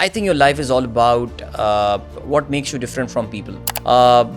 I think your life is all about what makes you different from people.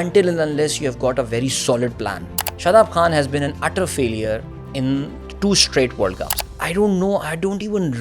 until and unless you have got a very solid plan. Shadab Khan has been an utter failure in 2 straight World Cups. I don't know, I don't even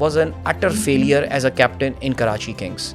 was an utter failure as a captain in Karachi Kings.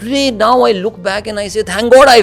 Today now I look back and I say thank God I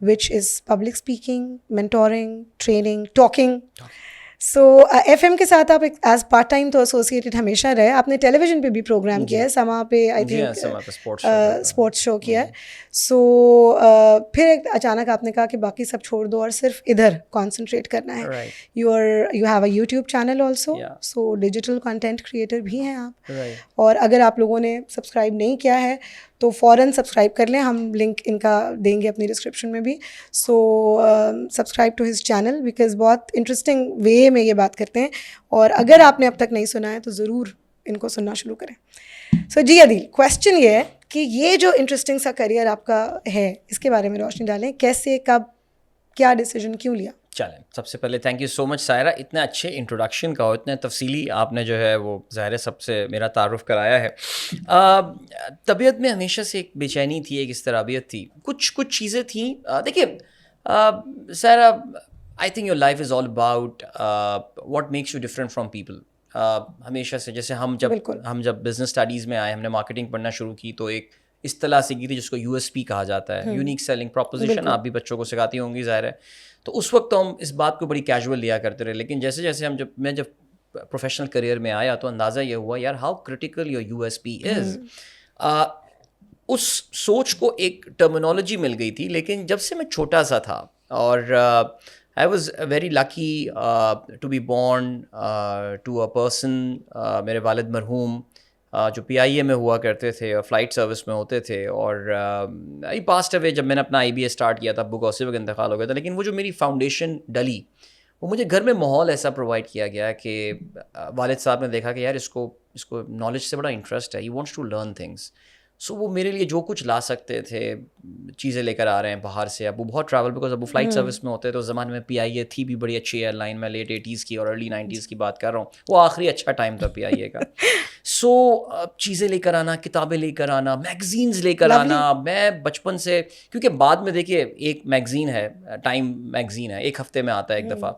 which is public speaking, mentoring, training, talking. So F M کے ساتھ آپ as part time تو associated ہمیشہ رہے. آپ نے ٹیلی vision پہ بھی پروگرام کیا ہے, سما پہ آئی تھنک اسپورٹس شو کیا ہے. سو پھر اچانک آپ نے کہا کہ باقی سب چھوڑ دو اور صرف ادھر کانسنٹریٹ کرنا ہے. You have a YouTube channel also, so digital content creator بھی ہیں آپ. اور اگر آپ لوگوں نے سبسکرائب نہیں کیا ہے تو فوراً سبسکرائب کر لیں, ہم لنک ان کا دیں گے اپنی ڈسکرپشن میں بھی. So subscribe to his channel because بہت انٹرسٹنگ وے میں یہ بات کرتے ہیں, اور اگر آپ نے اب تک نہیں سنا ہے تو ضرور ان کو سننا شروع کریں. سو جی عدیل, کویسچن یہ ہے کہ یہ جو انٹرسٹنگ سا کریئر آپ کا ہے اس کے بارے میں روشنی ڈالیں. کیسے, کب, کیا ڈیسیجن, کیوں لیا؟ چلیں, سب سے پہلے تھینک یو سو مچ سائرہ, اتنے اچھے انٹروڈکشن کا, اتنے تفصیلی آپ نے جو ہے وہ ظاہر سب سے میرا تعارف کرایا ہے. طبیعت میں ہمیشہ سے ایک بے چینی تھی, ایک اضطرابیت تھی, کچھ چیزیں تھیں. دیکھیے Saira, I think your life is all about what makes you different from people. ہمیشہ سے جیسے ہم جب بزنس اسٹڈیز میں آئے, ہم نے مارکیٹنگ پڑھنا شروع کی تو ایک اصطلاح سیکھی تھی جس کو یو ایس پی کہا جاتا ہے, یونیک سیلنگ پروپوزیشن. آپ بھی بچوں کو سکھاتی ہوں گی ظاہر ہے. تو اس وقت تو ہم اس بات کو بڑی کیجول لیا کرتے رہے, لیکن جیسے جیسے میں جب پروفیشنل کریئر میں آیا تو اندازہ یہ ہوا یار how critical your U S P is. اس سوچ کو ایک ٹرمینالوجی مل گئی تھی, لیکن جب سے میں چھوٹا سا تھا اور I was very lucky to be born to a person, میرے والد مرحوم جو پی آئی اے میں ہوا کرتے تھے اور فلائٹ سروس میں ہوتے تھے, اور ہی پاسڈ اوے جب میں نے اپنا آئی بی اے اسٹارٹ کیا تھا, ابو کا اسی وقت انتقال ہو گیا تھا. لیکن وہ جو میری فاؤنڈیشن ڈلی, وہ مجھے گھر میں ماحول ایسا پرووائڈ کیا گیا کہ والد صاحب نے دیکھا کہ یار اس کو نالج سے بڑا انٹرسٹ ہے, he wants to learn things. So وہ میرے لیے جو کچھ لا سکتے تھے چیزیں لے کر آ رہے ہیں باہر سے. ابو بہت ٹریول, بیکاز ابو فلائٹ سروس میں ہوتے تھے. اس زمانے میں پی آئی اے تھی بھی بڑی اچھی ایئر لائن, میں لیٹ 80s کی اور ارلی 90s کی بات کر رہا ہوں, وہ آخری اچھا ٹائم تھا پی آئی اے کا. سو چیزیں لے کر آنا, کتابیں لے کر آنا, میگزینز لے کر آنا. میں بچپن سے, کیونکہ بعد میں دیکھیے ایک میگزین ہے, ٹائم میگزین ہے, ایک ہفتے میں آتا ہے ایک دفعہ,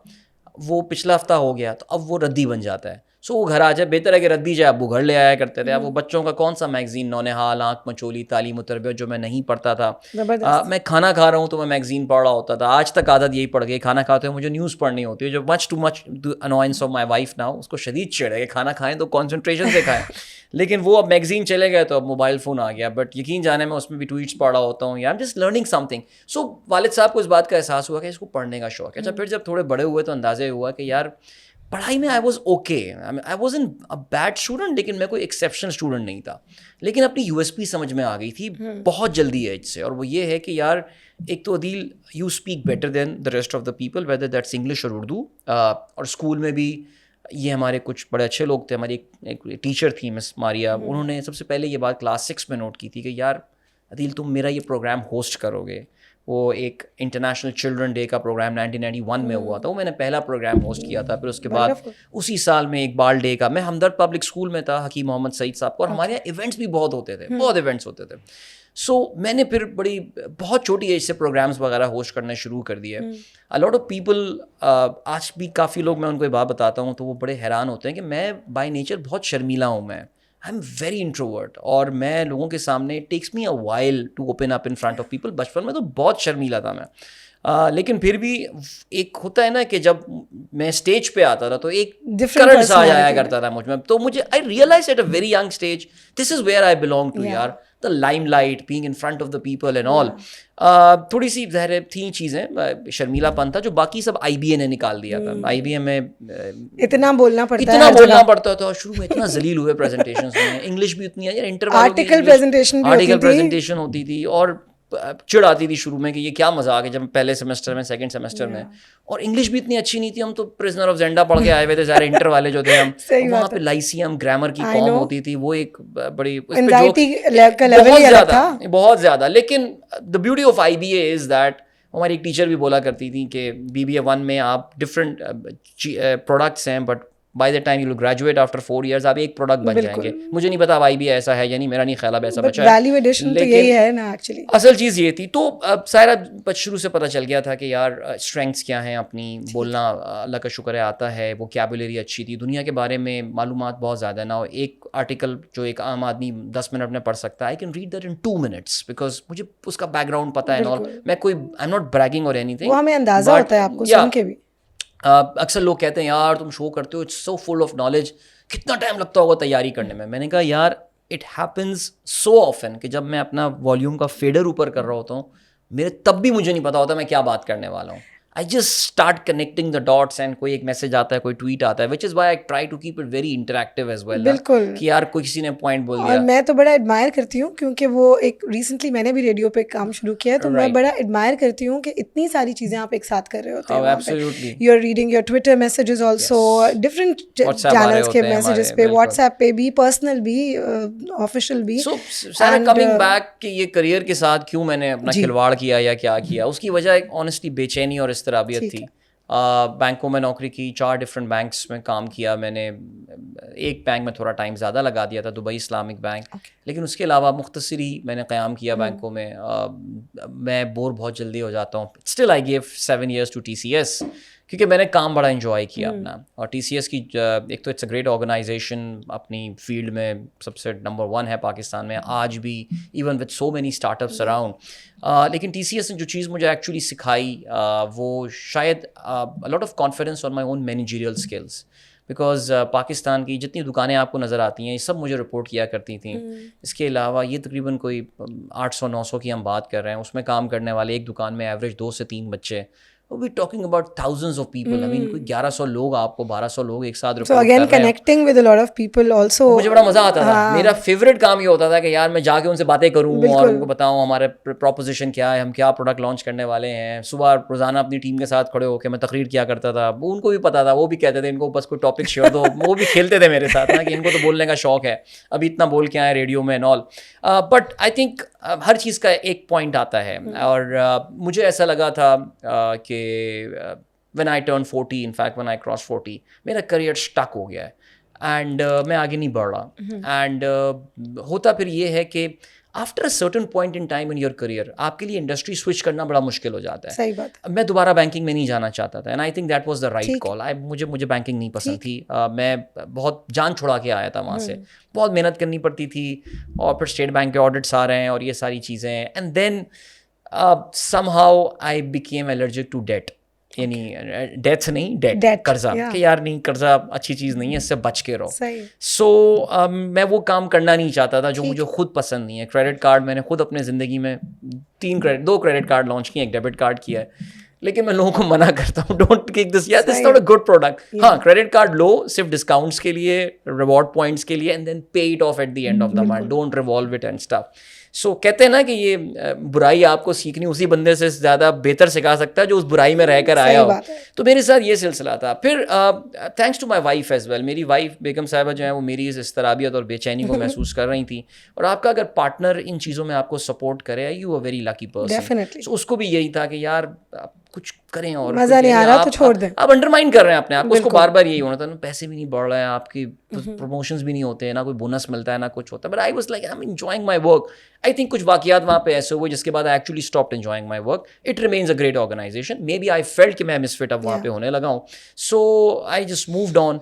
وہ پچھلا ہفتہ ہو گیا تو اب وہ ردی بن جاتا ہے. سو وہ گھر آ جائے, بہتر ہے کہ ردی جائے. ابو گھر لے آیا کرتے تھے. اب وہ بچوں کا کون سا میگزین, نونہال, آنکھ مچولی, تعلیم و تربیت, جو میں نہیں پڑھتا تھا. میں کھانا کھا رہا ہوں تو میں میگزین پڑھ رہا ہوتا تھا. آج تک عادت یہی پڑ گئی, کھانا کھاتے ہوئے مجھے نیوز پڑھنی ہوتی ہے, جو much to annoyance of my wife now. اس کو شدید چڑھ ہے کہ کھانا کھائیں تو کانسنٹریشن سے کھائیں. لیکن وہ اب میگزین چلے گئے تو اب موبائل فون آ گیا. بٹ یقین جانے میں اس میں بھی ٹویٹس پڑھ رہا ہوتا ہوں, یا am just learning something. So والد صاحب کو اس بات کا احساس ہوا کہ اس کو پڑھنے کا شوق ہے. اچھا, پھر جب تھوڑے بڑے ہوئے تو اندازہ ہوا کہ یار پڑھائی میں I was okay, I was an bad student, لیکن میں کوئی ایکسیپشنل اسٹوڈنٹ نہیں تھا. لیکن اپنی یو ایس پی سمجھ میں آ گئی تھی بہت جلدی ایج سے, اور وہ یہ ہے کہ یار ایک تو Adeel you speak better than the rest of the people, whether that's English اور اردو. اور اسکول میں بھی یہ ہمارے کچھ بڑے اچھے لوگ تھے. ہماری ایک ٹیچر تھی مس ماریا, انہوں نے سب سے پہلے یہ بات کلاس 6 میں نوٹ کی تھی کہ یار عدیل تم میرا یہ پروگرام ہوسٹ کرو گے. وہ ایک انٹرنیشنل چلڈرن ڈے کا پروگرام 1991 میں ہوا تھا, وہ میں نے پہلا پروگرام ہوسٹ کیا تھا. پھر اس کے بعد اسی سال میں ایک بال ڈے کا, میں ہمدرد پبلک اسکول میں تھا, حکیم محمد سعید صاحب کو, اور ہمارے یہاں ایونٹس بھی بہت ہوتے تھے, بہت ایونٹس ہوتے تھے. سو میں نے پھر بہت چھوٹی ایج سے پروگرامس وغیرہ ہوسٹ کرنے شروع کر دیے. اے لاٹ آف پیپل, آج بھی کافی لوگ, میں ان کو یہ بات بتاتا ہوں تو وہ بڑے حیران ہوتے ہیں کہ میں بائی نیچر بہت شرمیلا ہوں. میں آئی ایم ویری انٹروورٹ, اور میں لوگوں کے سامنے it takes me a while to open up in front of people. بچپن میں تو بہت شرمیلا تھا میں, لیکن پھر بھی ایک ہوتا ہے نا کہ جب میں اسٹیج پہ آتا تھا تو ایک کرنٹ سا جایا کرتا تھا مجھ میں. تو مجھے I realise at a very young stage this is where I belong to. یار the limelight, being in front of the people and all. تھوڑی سی ظاہر تھیں چیزیں, شرمیلا پن تھا جو باقی سب آئی بی اے نے نکال دیا تھا. آئی بی اے میں اتنا بولنا پڑتا تھا شروع میں, اتنا ذلیل ہوئے پریزنٹیشنز میں, انگلش بھی اتنی ہے, آرٹیکل پریزنٹیشن ہوتی تھی, اور چڑ آتی تھی شروع میں کہ یہ کیا مذاق ہے, جب پہلے سیمسٹر میں, سیکنڈ سیمسٹر میں, اور انگلش بھی اتنی اچھی نہیں تھی. ہم تو پرزنر آف زینڈا پڑھ کے آئے ہوئے تھے ظاہر, انٹر والے جو تھے ہم, وہاں پہ لائسیم گرامر کی قوم ہوتی تھی, وہ ایک بڑی بہت زیادہ. لیکن the beauty of IBA is that از دیٹ, ہماری ایک ٹیچر بھی بولا کرتی تھی کہ بی بی اے 1 میں آپ ڈفرینٹ پروڈکٹس ہیں, but by the time you graduate after 4 years آپ ایک پروڈکٹ بن جائیں گے. مجھے نہیں پتا اب آئی بی اے ایسا ہے یا نہیں, میرا نہیں خیال اب ایسا بچا ہے, لیکن اصل چیز یہ تھی. تو سائرہ شروع سے پتہ چل گیا تھا کہ یار اسٹرینگس کیا ہیں اپنی, بولنا اللہ کا شکر ہے آتا ہے, ووکیبولری اچھی تھی, دنیا کے بارے میں معلومات بہت زیادہ نہ ہو. ایک آرٹیکل جو ایک عام آدمی 10 منٹ میں پڑھ سکتا ہے, I can read that in 2 minutes because مجھے اس کا بیک گراؤنڈ پتہ ہے. میں کوئی آئی ایم ناٹ بریگنگ اور اینی تھنگ, وہ ہمیں اندازہ ہوتا ہے آپ کو سن کے بھی. اکثر لوگ کہتے ہیں یار تم شو کرتے ہو it's so full of knowledge, کتنا ٹائم لگتا ہوگا تیاری کرنے میں. میں نے کہا یار اٹ ہیپنز سو آفن کہ جب میں اپنا والیوم کا فیڈر اوپر کر رہا ہوتا ہوں میرے تب بھی مجھے نہیں پتا ہوتا میں کیا بات کرنے والا ہوں. I just start connecting the dots and کوئی ایک میسج آتا ہے, کوئی ٹویٹ آتا ہے, which is why I try to keep it very interactive as well. بالکل کہ یار کوئی کسی نے پوائنٹ بول دیا. اور میں تو بڑا ایڈمائر کرتی ہوں کیونکہ وہ ایک ریسنٹلی میں نے بھی ریڈیو پہ کام شروع کیا ہے تو میں بڑا ایڈمائر کرتی ہوں کہ اتنی ساری چیزیں آپ ایک ساتھ کر رہے ہوتے ہیں. You are reading your Twitter messages also, different channels کے میسیجز پہ, واٹس ایپ پہ بھی, پرسنل بھی, آفیشیل بھی. سو سارا کمنگ بیک کہ یہ کریئر کے ساتھ کیوں میں نے اپنا کھلواڑ کیا یا کیا کیا, اس کی وجہ ایک آنیسٹلی بے چینی اور اضطرابیت تھی. بینکوں میں نوکری کی, 4 ڈفرینٹ بینکس میں کام کیا میں نے. ایک بینک میں تھوڑا ٹائم زیادہ لگا دیا تھا, دبئی اسلامک بینک, لیکن اس کے علاوہ مختصر ہی میں نے قیام کیا بینکوں میں. میں بور بہت جلدی ہو جاتا ہوں. Still I gave 7 years to TCS کیونکہ میں نے کام بڑا انجوائے کیا اپنا. اور TCS کی ایک تو اٹس اے گریٹ آرگنائزیشن, اپنی فیلڈ میں سب سے نمبر 1 ہے پاکستان میں آج بھی, even with so many start ups around. لیکن TCS نے جو چیز مجھے ایکچولی سکھائی وہ شاید lot of confidence on my own managerial skills. Because Pakistan کی جتنی دکانیں آپ کو نظر آتی ہیں یہ سب مجھے رپورٹ کیا کرتی تھیں. اس کے علاوہ یہ تقریباً کوئی 800-900 کی ہم بات کر رہے ہیں, اس میں کام کرنے والے ایک دکان میں ایوریج 2 سے 3 بچے. we're talking about thousands of people. I mean کوئی 1100 لوگ, آپ کو 1200 لوگ ایک ساتھ رپورٹ کر رہے ہیں. So again connecting with a lot of people also. مجھے بڑا مزہ آتا تھا. میرا فیوریٹ کام یہ ہوتا تھا کہ یار میں جا کے ان سے باتیں کروں اور ان کو بتاؤں ہمارے پروپوزیشن کیا ہے, ہم کیا پروڈکٹ لانچ کرنے والے ہیں. صبح روزانہ اپنی ٹیم کے ساتھ کھڑے ہو کے میں تقریر کیا کرتا تھا. ان کو بھی پتا تھا, وہ بھی کہتے تھے ان کو بس کوئی ٹاپک شیئر دو. وہ بھی کھیلتے تھے میرے ساتھ نا کہ ان کو تو بولنے کا شوق ہے, ابھی اتنا بول کے آئے ریڈیو میں and all. But I think ہر چیز کا ایک پوائنٹ آتا ہے اور مجھے ایسا لگا تھا کہ when I turned 40, in fact when I crossed 40, میرا کریئر اسٹک ہو گیا ہے اینڈ میں آگے نہیں بڑھ رہا. اینڈ ہوتا پھر یہ ہے کہ after a certain point in time in your career آپ کے لیے انڈسٹری سوئچ کرنا بڑا مشکل ہو جاتا ہے. صحیح بات. میں دوبارہ بینکنگ میں نہیں جانا چاہتا تھا and I think that was the right call. مجھے بینکنگ نہیں پسند تھی. میں بہت جان چھڑا کے آیا تھا وہاں سے, بہت محنت کرنی پڑتی تھی اور پھر اسٹیٹ بینک کے آڈٹس آ رہے ہیں اور یہ ساری چیزیں. And then somehow I became allergic to debt, یعنی ڈیتھ نہیں, ڈیٹ, قرضہ, کہ یار نہیں قرضہ اچھی چیز نہیں ہے, اس سے بچ کے رہو. سو میں وہ کام کرنا نہیں چاہتا تھا جو مجھے خود پسند نہیں ہے. کریڈٹ کارڈ میں نے خود اپنے زندگی میں 2 کریڈٹ کارڈ لانچ کیے, ایک ڈیبٹ کارڈ کیا ہے, لیکن میں لوگوں کو منع کرتا ہوں ڈونٹ کیک دس, یار this is not a good product. ہاں کریڈٹ کارڈ لو صرف ڈسکاؤنٹس کے لیے, ریوارڈ پوائنٹس کے لیے, and then pay it off at the end of the month, don't revolve it and stuff. So کہتے ہیں نا کہ یہ برائی آپ کو سیکھنی اسی بندے سے زیادہ بہتر سکھا سکتا ہے جو اس برائی میں رہ کر آیا ہو. تو میرے ساتھ یہ سلسلہ تھا. پھر thanks to my wife as well, میری وائف بیگم صاحبہ جو ہیں وہ میری اس اضطرابیت اور بے چینی کو محسوس کر رہی تھیں, اور آپ کا اگر پارٹنر ان چیزوں میں آپ کو سپورٹ کرے you a very lucky person. So اس کو بھی یہی تھا کہ یار کچھ کریں اور مزہ نہیں آ رہا تو چھوڑ دیں, آپ انڈرمائن کر رہے ہیں اپنے آپ کو. اس کو بار بار یہی ہونا تھا, پیسے بھی نہیں بڑھ رہے ہیں آپ کی, پروموشنز بھی نہیں ہوتے ہیں, نہ کوئی بونس ملتا ہے, نہ کچھ ہوتا ہے. But I was like I am enjoying my work. I think کچھ واقعات وہاں پہ ایسے ہوئے جس کے بعد I actually stopped enjoying my work. It remains a great organisation. Maybe I felt کہ میں مس فٹ اب وہاں پہ ہونے لگا ہوں. سو آئی جسٹ مووڈ آن.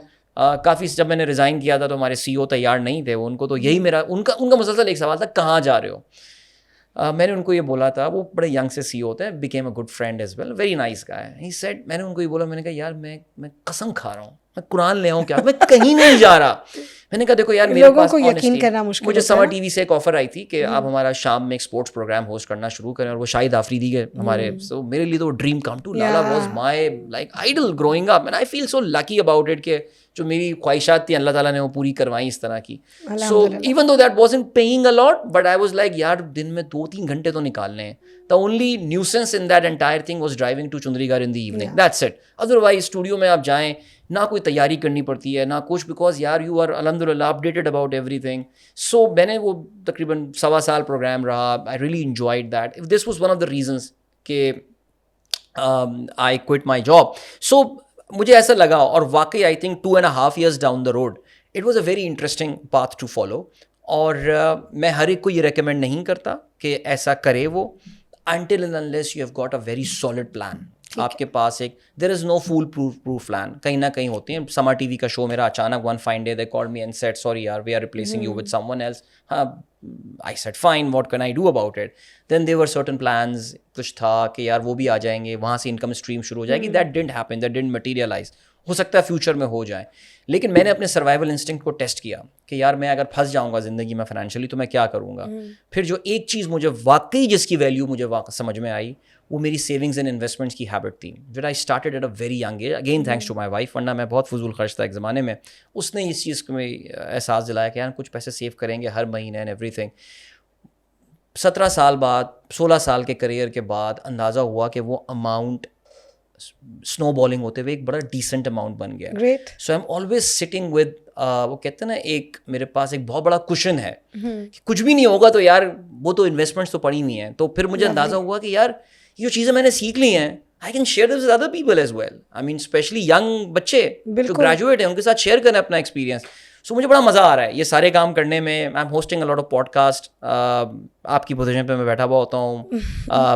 کافی جب میں نے ریزائن کیا تھا تو ہمارے CEO تیار نہیں تھے. ان کو تو یہی میرا ان کا مسلسل ایک سوال تھا, کہاں جا رہے ہو. میں نے ان کو یہ بولا تھا, وہ بڑے ینگ سے CEO ہوتے ہیں, became a good friend as well, very nice guy. He said, میں نے ان کو یہ بولا, میں نے کہا یار میں قسم کھا رہا ہوں, میں قرآن لے آؤں کیا, میں کہیں نہیں جا رہا. میں نے کہا دیکھو یار میرے پاس مجھے سمر TV سے ایک آفر آئی تھی کہ آپ ہمارا شام میں ایک اسپورٹس پروگرام ہوسٹ کرنا شروع کریں, اور وہ شاہد آفریدی کے ہمارے. سو میرے لیے تو وہ dream come true. Lala was my like idol growing up, and I feel so lucky about it کہ جو میری خواہشات تھیں اللہ تعالیٰ نے وہ پوری کروائیں اس طرح کی. So even though that wasn't paying a lot, but I was like یار دن میں 2-3 گھنٹے تو نکالنے ہیں. The only nuisance in that entire thing was driving to Chandigarh in the evening. That's it. Otherwise studio میں آپ جائیں, نہ کوئی تیاری کرنی پڑتی ہے نہ کچھ, بیکاز یار یو آر الحمدللہ اپڈیٹڈ اباؤٹ ایوری تھنگ. سو میں نے وہ تقریباً 1.25 سال پروگرام رہا. I really enjoyed that. This was one of the reasons کہ آئی کوئٹ مائی جاب. سو مجھے ایسا لگا, اور واقعی I think 2.5 years down the road it was a very interesting path to follow. اور میں ہر ایک کو یہ ریکمینڈ نہیں کرتا کہ ایسا کرے وہ, until and unless you have got a very solid plan. آپ کے پاس ایک there is no fool proof plan. کہیں نہ کہیں ہوتی ہیں. سما TV کا شو میرا اچانک one fine day they called me and said sorry yaar we are replacing you with someone else. ہاں I said fine, what can I do about it? Then there were certain plans, کچھ تھا کہ یار وہ بھی آ جائیں گے, وہاں سے انکم اسٹریم شروع ہو جائے گی. That didn't happen, that didn't materialize. ہو سکتا ہے فیوچر میں ہو جائیں, لیکن میں نے اپنے سروائیول انسٹنکٹ کو ٹیسٹ کیا کہ یار میں اگر پھنس جاؤں گا زندگی میں فائنینشلی تو میں کیا کروں گا. پھر جو ایک چیز مجھے واقعی جس کی ویلیو مجھے سمجھ میں آئی وہ میری سیونگز اینڈ انویسٹمنٹس کی ہیبٹ تھی. Where I started at a very young age, again thanks to my wife, ورنہ میں بہت فضول خرچ تھا ایک زمانے میں. اس نے اس چیز کو میں احساس دلایا کہ یار کچھ پیسے سیو کریں گے ہر مہینے اینڈ ایوری تھنگ. 17 سال بعد, 16 سال کے کریئر کے بعد اندازہ ہوا کہ وہ اماؤنٹ سنو بالنگ ہوتے ہوئے ایک بڑا ڈیسنٹ اماؤنٹ بن گیا. So I am always sitting with, وہ کہتے ہیں نا, ایک میرے پاس ایک بہت بڑا کشن ہے کہ کچھ بھی نہیں ہوگا تو یار وہ تو انویسٹمنٹس تو پڑی ہوئی ہیں. تو پھر مجھے اندازہ ہوا کہ یار یہ جو چیزیں میں نے سیکھ لی ہیں I can share this with other people as well. I mean especially young بچے جو گریجویٹ ہیں ان کے ساتھ شیئر کریں اپنا ایکسپیرینس. سو مجھے بڑا مزہ آ رہا ہے یہ سارے کام کرنے میں. I am hosting a lot of podcast, آپ کی پوزیشن پہ میں بیٹھا ہوا ہوتا ہوں,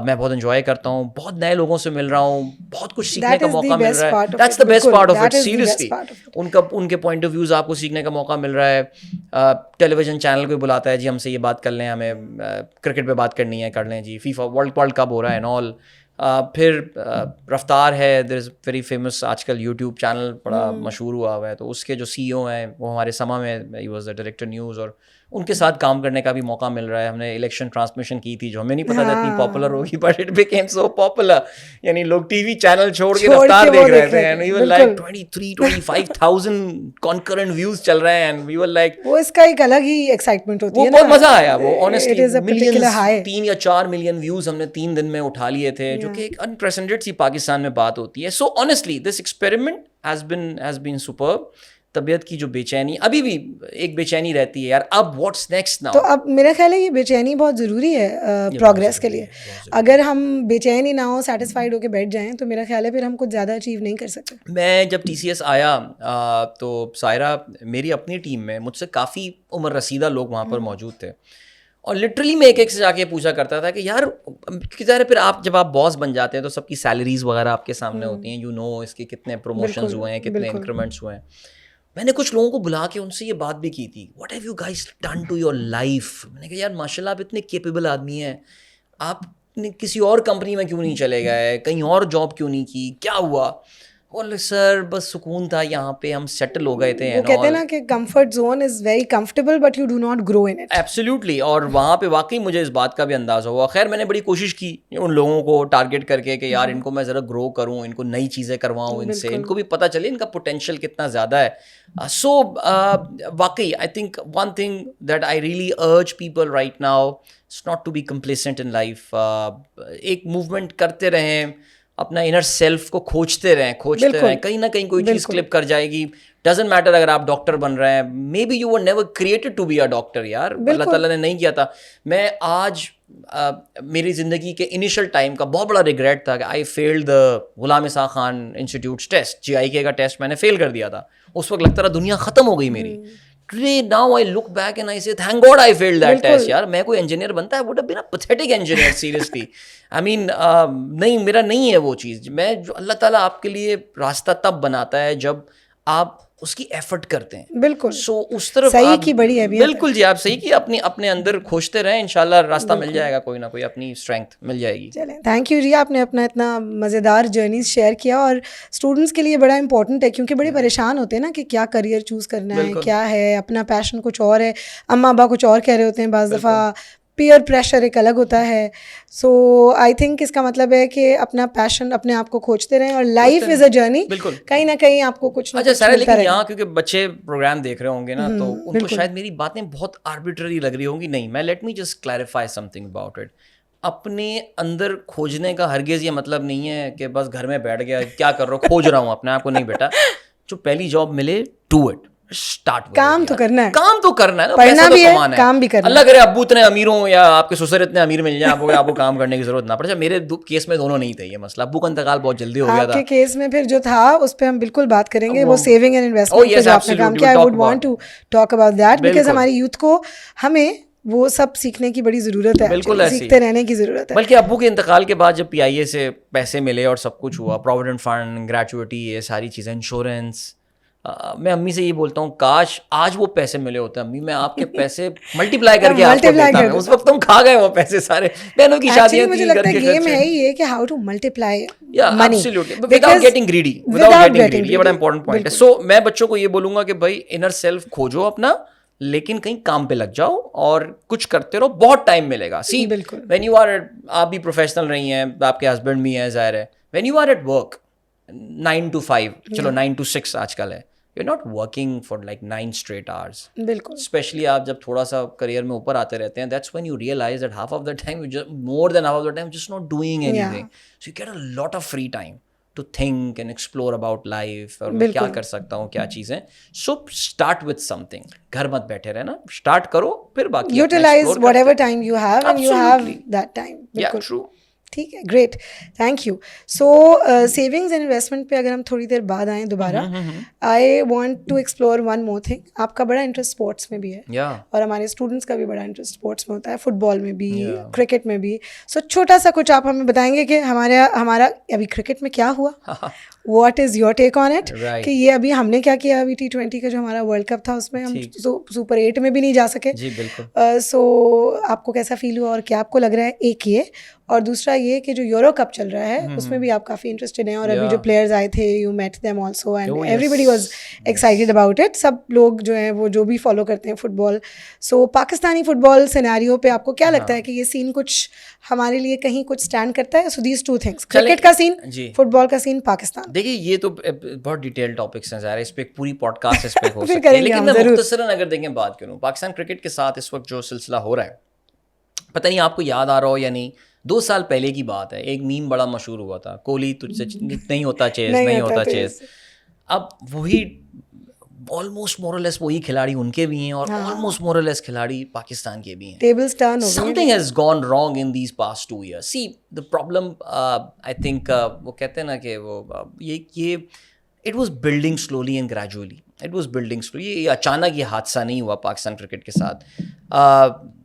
میں بہت انجوائے کرتا ہوں, بہت نئے لوگوں سے مل رہا ہوں, بہت کچھ سیکھنے کا موقع مل رہا ہے. That's the best part of it, seriously. ان کے پوائنٹ آف ویوز آپ کو سیکھنے کا موقع مل رہا ہے. ٹیلی ویژن چینل کوئی بلاتا ہے, جی ہم سے یہ بات کر لیں, ہمیں کرکٹ پہ بات کرنی ہے, کر لیں جی, فیفا ورلڈ کپ ہو رہا ہے اینڈ آل. پھر رفتار ہے, دیر از ویری فیمس آج کل یوٹیوب چینل بڑا مشہور ہوا ہوا ہے, تو اس کے جو سی او ہیں وہ ہمارے سما میں, he was the director news, اور ان کے ساتھ کام کرنے کا بھی موقع مل رہا ہے. ہم نے الیکشن ٹرانسمیشن کی تھی جو ہمیں نہیں پتا تھا اتنی پاپولر ہوگی, but it became so popular. یعنی لوگ ٹی وی چینل چھوڑ کے رفتار دیکھ رہے تھے, and we were like 23-25,000 concurrent views چل رہے ہیں, اینڈ وی ور لائک وہ اس کا ایک الگ ہی ایکسائٹمنٹ ہوتی ہے, بہت مزہ آیا. وہ آنیسٹلی 3 یا 4 ملین ویوز ہم نے 3 دن میں اٹھا لیے تھے, جو کہ ایک انپریسیڈنٹڈ سی پاکستان میں بات ہوتی ہے. So honestly this experiment has been superb. طبیعت کی جو بے چینی, ابھی بھی ایک بے چینی رہتی ہے یار, اب واٹس نیکسٹ ناؤ. تو اب میرا خیال ہے یہ بے چینی بہت ضروری ہے پروگریس کے لیے. اگر ہم بے چینی نہ ہو, سیٹسفائڈ ہو کے بیٹھ جائیں, تو میرا خیال ہے پھر ہم کچھ زیادہ اچیو نہیں کر سکتے. میں جب TCS آیا تو سائرہ میری اپنی ٹیم میں مجھ سے کافی عمر رسیدہ لوگ وہاں پر موجود تھے, اور لٹرلی میں ایک سے جا کے پوچھا کرتا تھا کہ یار ظاہر پھر آپ جب آپ باس بن جاتے ہیں تو سب کی سیلریز وغیرہ آپ کے سامنے ہوتی ہیں, یو نو اس کے کتنے پروموشنز ہوئے ہیں, کتنے انکریمنٹس ہوئے ہیں. میں نے کچھ لوگوں کو بلا کے ان سے یہ بات بھی کی تھی, what have you guys done to your life. میں نے کہا یار ماشاء اللہ آپ اتنے کیپیبل آدمی ہیں, آپ نے کسی اور کمپنی میں کیوں نہیں چلے گئے, کہیں اور جاب کیوں نہیں کی, کیا ہوا؟ بولے سر بس سکون تھا یہاں پہ, ہم سیٹل ہو گئے تھے. وہ کہتے ہیں نا کہ comfort zone is very comfortable but you do not grow in it. Absolutely. اور وہاں پہ واقعی مجھے اس بات کا بھی اندازہ ہوا. خیر میں نے بڑی کوشش کی ان لوگوں کو ٹارگیٹ کر کے کہ یار ان کو میں ذرا گرو کروں, ان کو نئی چیزیں کرواؤں, ان سے ان کو بھی پتہ چلے ان کا پوٹینشیل کتنا زیادہ ہے. سو واقعی I think one thing that I really urge people right now is not to be complacent in life. ایک موومنٹ کرتے رہیں, اپنا انر سیلف کو کھوجتے رہیں, کہیں نہ کہیں کوئی چیز کلپ کر جائے گی. ڈزنٹ میٹر اگر آپ ڈاکٹر بن رہے ہیں, maybe you were never created to be a doctor. یار اللہ تعالیٰ نے نہیں کیا تھا. میں آج میری زندگی کے انیشل ٹائم کا بہت بڑا ریگریٹ تھا کہ آئی فیلڈ دا Ghulam Ishaq Khan institutes test, GIK کا ٹیسٹ میں نے فیل کر دیا تھا. اس وقت لگتا رہا دنیا ختم ہو گئی میری. Today now I look back and I say thank God I failed that test. یار میں کوئی انجینئر بنتا ہے, would have been a pathetic engineer seriously. I mean نہیں, میرا نہیں ہے وہ چیز. میں جو اللہ تعالیٰ آپ کے لیے راستہ تب بناتا ہے جب آپ اس کی ایفرٹ کرتے ہیں. بالکل. سو اس طرف صحیح کی بڑی اہمیت. بالکل جی, آپ صحیح کی, اپنے اندر کھوجتے رہیں, انشاءاللہ راستہ مل جائے گا, کوئی نہ کوئی اپنی اسٹرینتھ مل جائے گی. چلیں تھینک یو جی, آپ نے اپنا اتنا مزیدار جرنیز شیئر کیا, اور اسٹوڈنٹس کے لیے بڑا امپورٹنٹ ہے کیونکہ بڑے پریشان ہوتے ہیں نا کہ کیا کریئر چوز کرنا ہے, کیا ہے, اپنا پیشن کچھ اور ہے, اماں ابا کچھ اور کہہ رہے ہوتے ہیں, بعض دفعہ پیئر پریشر ایک الگ ہوتا ہے. سو آئی تھنک اس کا مطلب ہے کہ اپنا پیشن اپنے آپ کو کھوجتے رہیں, اور لائف از اے جرنی, کہیں نہ کہیں آپ کو کچھ. اچھا سر, لیکن یہاں کیونکہ بچے پروگرام دیکھ رہے ہوں گے نا, تو ان کو شاید میری باتیں بہت آربیٹری لگ رہی ہوں گی. نہیں, میں let me just clarify some thing about it. اپنے اندر کھوجنے کا ہرگز یہ مطلب نہیں ہے کہ بس گھر میں بیٹھ گیا, کیا کر رہا ہوں, کھوج رہا ہوں اپنے آپ کو. نہیں بیٹا, جو پہلی جاب ملے ڈو اٹ, کام تو کرنا ہے, کام تو کرنا ہے, پڑھنا بھی ہے, کام بھی کرنا ہے. اللہ کرے ابو اتنے امیر ہوں یا آپ کے سسر اتنے امیر مل جائیں, آپ کو کام کرنے کی ضرورت نہ پڑے. میرے کیس میں دونوں نہیں تھے یہ مسئلہ, ابو کا انتقال بہت جلدی ہو گیا تھا. آپ کے کیس میں پھر جو تھا اس پہ ہم بالکل بات کریں گے, وہ سیونگ اینڈ انویسٹمنٹ پہ جو آپ نے کام کیا. I would want to talk about that because ہماری یوتھ کو ہمیں وہ سب سیکھنے کی بڑی ضرورت ہے, بالکل سیکھتے رہنے کی ضرورت ہے. بلکہ ابو کے انتقال کے بعد جب PIA سے پیسے ملے اور سب کچھ ہوا, پروویڈنٹ فنڈ, گریچوٹی, یہ ساری چیزیں, انشورنس, میں امی سے یہ بولتا ہوں کاش آج وہ پیسے ملے ہوتے ہیں امی, میں آپ کے پیسے ملٹیپلائی کر کے آپ کو دیتا. اس وقت ہم کھا گئے وہ پیسے سارے, بہنوں کی شادیاں مجھے لگتا ہے گیم ہے ہی یہ کہ how to multiply money without getting greedy, یہ بڑا امپورٹنٹ پوائنٹ ہے. سو میں بچوں کو یہ بولوں گا کہ بھائی انر سیلف کھوجو اپنا, لیکن کہیں کام پہ لگ جاؤ اور کچھ کرتے رہو, بہت ٹائم ملے گا. سی وین یو آر, آپ بھی پروفیشنل رہی ہیں, آپ کے ہسبینڈ بھی ہیں ظاہر ہے, when you are at work 9 to 5, چلو 9 to 6 آج کل ہے, you're not working for like 9 straight hours. بالکل. Especially آپ جب تھوڑا سا کریئر میں اوپر آتے رہتے ہیں, that's when you realize that half of the time, more than half of the time, just not doing anything. So you get a lot of free time to think and explore about life, اور میں کیا کر سکتا ہوں, کیا چیزیں. So start with something. گھر مت بیٹھے رہنا, start کرو, پھر باقی utilize whatever time you have and you have that time. Yeah, true. ٹھیک ہے, great, thank you. So savings and investment پہ اگر ہم تھوڑی دیر بعد آئیں دوبارہ, I want to explore one more thing. آپ کا بڑا انٹرسٹ اسپورٹس میں بھی ہے, اور ہمارے اسٹوڈنٹس کا بھی بڑا انٹرسٹ اسپورٹس میں ہوتا ہے, فٹ بال میں بھی, کرکٹ میں بھی. سو چھوٹا سا کچھ آپ ہمیں بتائیں گے کہ ہمارا ابھی کرکٹ میں کیا ہوا, what is your take on it, کہ یہ ابھی ہم نے کیا کیا, ابھی T20 کا جو ہمارا ورلڈ کپ تھا اس میں ہم سپر 8 میں بھی نہیں جا سکے. سو آپ کو کیسا فیل ہوا اور کیا آپ کو لگ رہا ہے, ایک یہ, اور دوسرا یہ کہ جو یورو کپ چل رہا ہے اس میں بھی آپ کافی انٹرسٹڈ ہیں, اور ابھی جو پلیئرز آئے تھے, you met them also and everybody was excited about it. سب لوگ جو ہیں وہ جو بھی فالو کرتے ہیں football. So Pakistani football scenario پہ آپ کو کیا لگتا ہے کہ یہ سین کچھ ہمارے لیے کہیں کچھ اسٹینڈ کرتا ہے؟ So these two things, cricket کا سین, فٹ بال کا سین, پاکستان. دیکھیے یہ تو بہت ڈیٹیل ٹاپکس ہیں ظاہر ہے, اس پہ ایک پوری پوڈ کاسٹ اس پہ ہو سکتی ہے, لیکن میں مختصراً اگر دیکھیں بات کروں, پاکستان کرکٹ کے ساتھ اس وقت جو سلسلہ ہو رہا ہے, پتہ نہیں آپ کو یاد آ رہا ہو یا نہیں, 2 سال پہلے کی بات ہے, ایک میم بڑا مشہور ہوا تھا, کوہلی تجھ سے نہیں ہوتا چیز, نہیں ہوتا چیز. اب وہی آلموسٹ مورلیس وہی کھلاڑی ان کے بھی ہیں, اور آلموسٹ مورلیس کھلاڑی پاکستان کے بھی ہیں. ٹیبلز ٹرن ہو گئے. Something has gone wrong in these past 2 years. See, the problem, I think, وہ کہتے ہیں نا کہ وہ یہ it was building slowly and gradually. It was building slowly. یہ اچانک یہ حادثہ نہیں ہوا پاکستان کرکٹ کے ساتھ.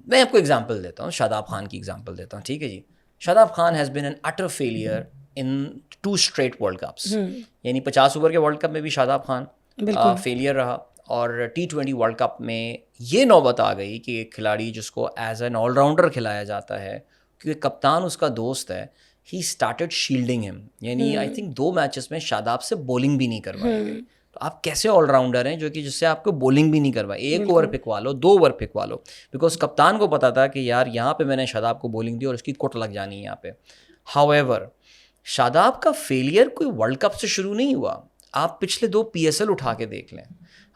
میں آپ کو ایگزامپل دیتا ہوں, شاداب خان کی ایگزامپل دیتا ہوں, ٹھیک ہے جی. Shadab Khan has been an utter failure in 2 straight World Cups. یعنی 50 اوور کے ورلڈ کپ میں بھی شاداب خان فیلئر رہا, اور T20 ورلڈ کپ میں یہ نوبت آ گئی کہ ایک کھلاڑی جس کو ایز این آل راؤنڈر کھلایا جاتا ہے, کیونکہ کپتان اس کا دوست ہے, ہی اسٹارٹڈ شیلڈنگ ہم. یعنی آئی تھنک 2 میچز میں شاداب سے بولنگ بھی نہیں کروائی گئی. تو آپ کیسے آل راؤنڈر ہیں جو کہ جس سے آپ کو بولنگ بھی نہیں کروائی, 1 اوور پھکوا لو, 2 اوور پھکوا لو, بیکاز کپتان کو پتا تھا کہ یار یہاں پہ میں نے شاداب کو بولنگ دی اور اس کی کٹ لگ جانی ہے یہاں پہ. ہاؤ ایور شاداب کا فیلئر کوئی ورلڈ کپ سے شروع نہیں ہوا. آپ پچھلے 2 PSL اٹھا کے دیکھ لیں,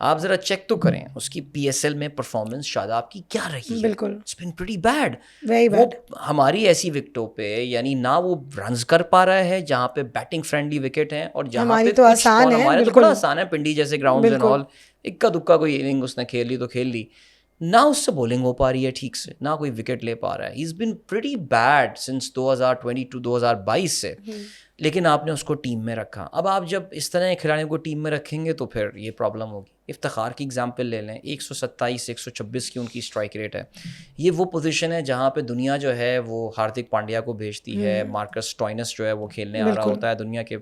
آپ ذرا چیک تو کریں اس کی PSL میں پرفارمنس شاداب کی کیا رہی ہے. بالکل it's been pretty bad, very bad. ہماری ایسی وکٹوں پہ یعنی نہ وہ رنز کر پا رہا ہے جہاں پہ بیٹنگ فرینڈلی وکٹ ہیں, اور جہاں پہ تو آسان ہے, ہمارے تو بڑا آسان ہے, پنڈی جیسے گراؤنڈز اینڈ آل, اکا دکا کوئی اننگ اس نے کھیل لی تو کھیل لی, نہ اس سے بولنگ ہو پا رہی ہے ٹھیک سے, نہ کوئی وکٹ لے پا رہا ہے. ہی از بین پریٹی بیڈ سنس 2022 2022 سے, لیکن آپ نے اس کو ٹیم میں رکھا. اب آپ جب اس طرح کے کھلاڑیوں کو ٹیم میں رکھیں گے تو پھر یہ پرابلم ہوگی. افتخار کی ایگزامپل لے لیں, 127 126 کی ان کی اسٹرائک ریٹ ہے. یہ وہ پوزیشن ہے جہاں پہ دنیا جو ہے وہ ہاردک پانڈیا کو بھیجتی ہے, مارکس اسٹوائنس جو ہے وہ کھیلنے آ رہا ہوتا ہے دنیا کے,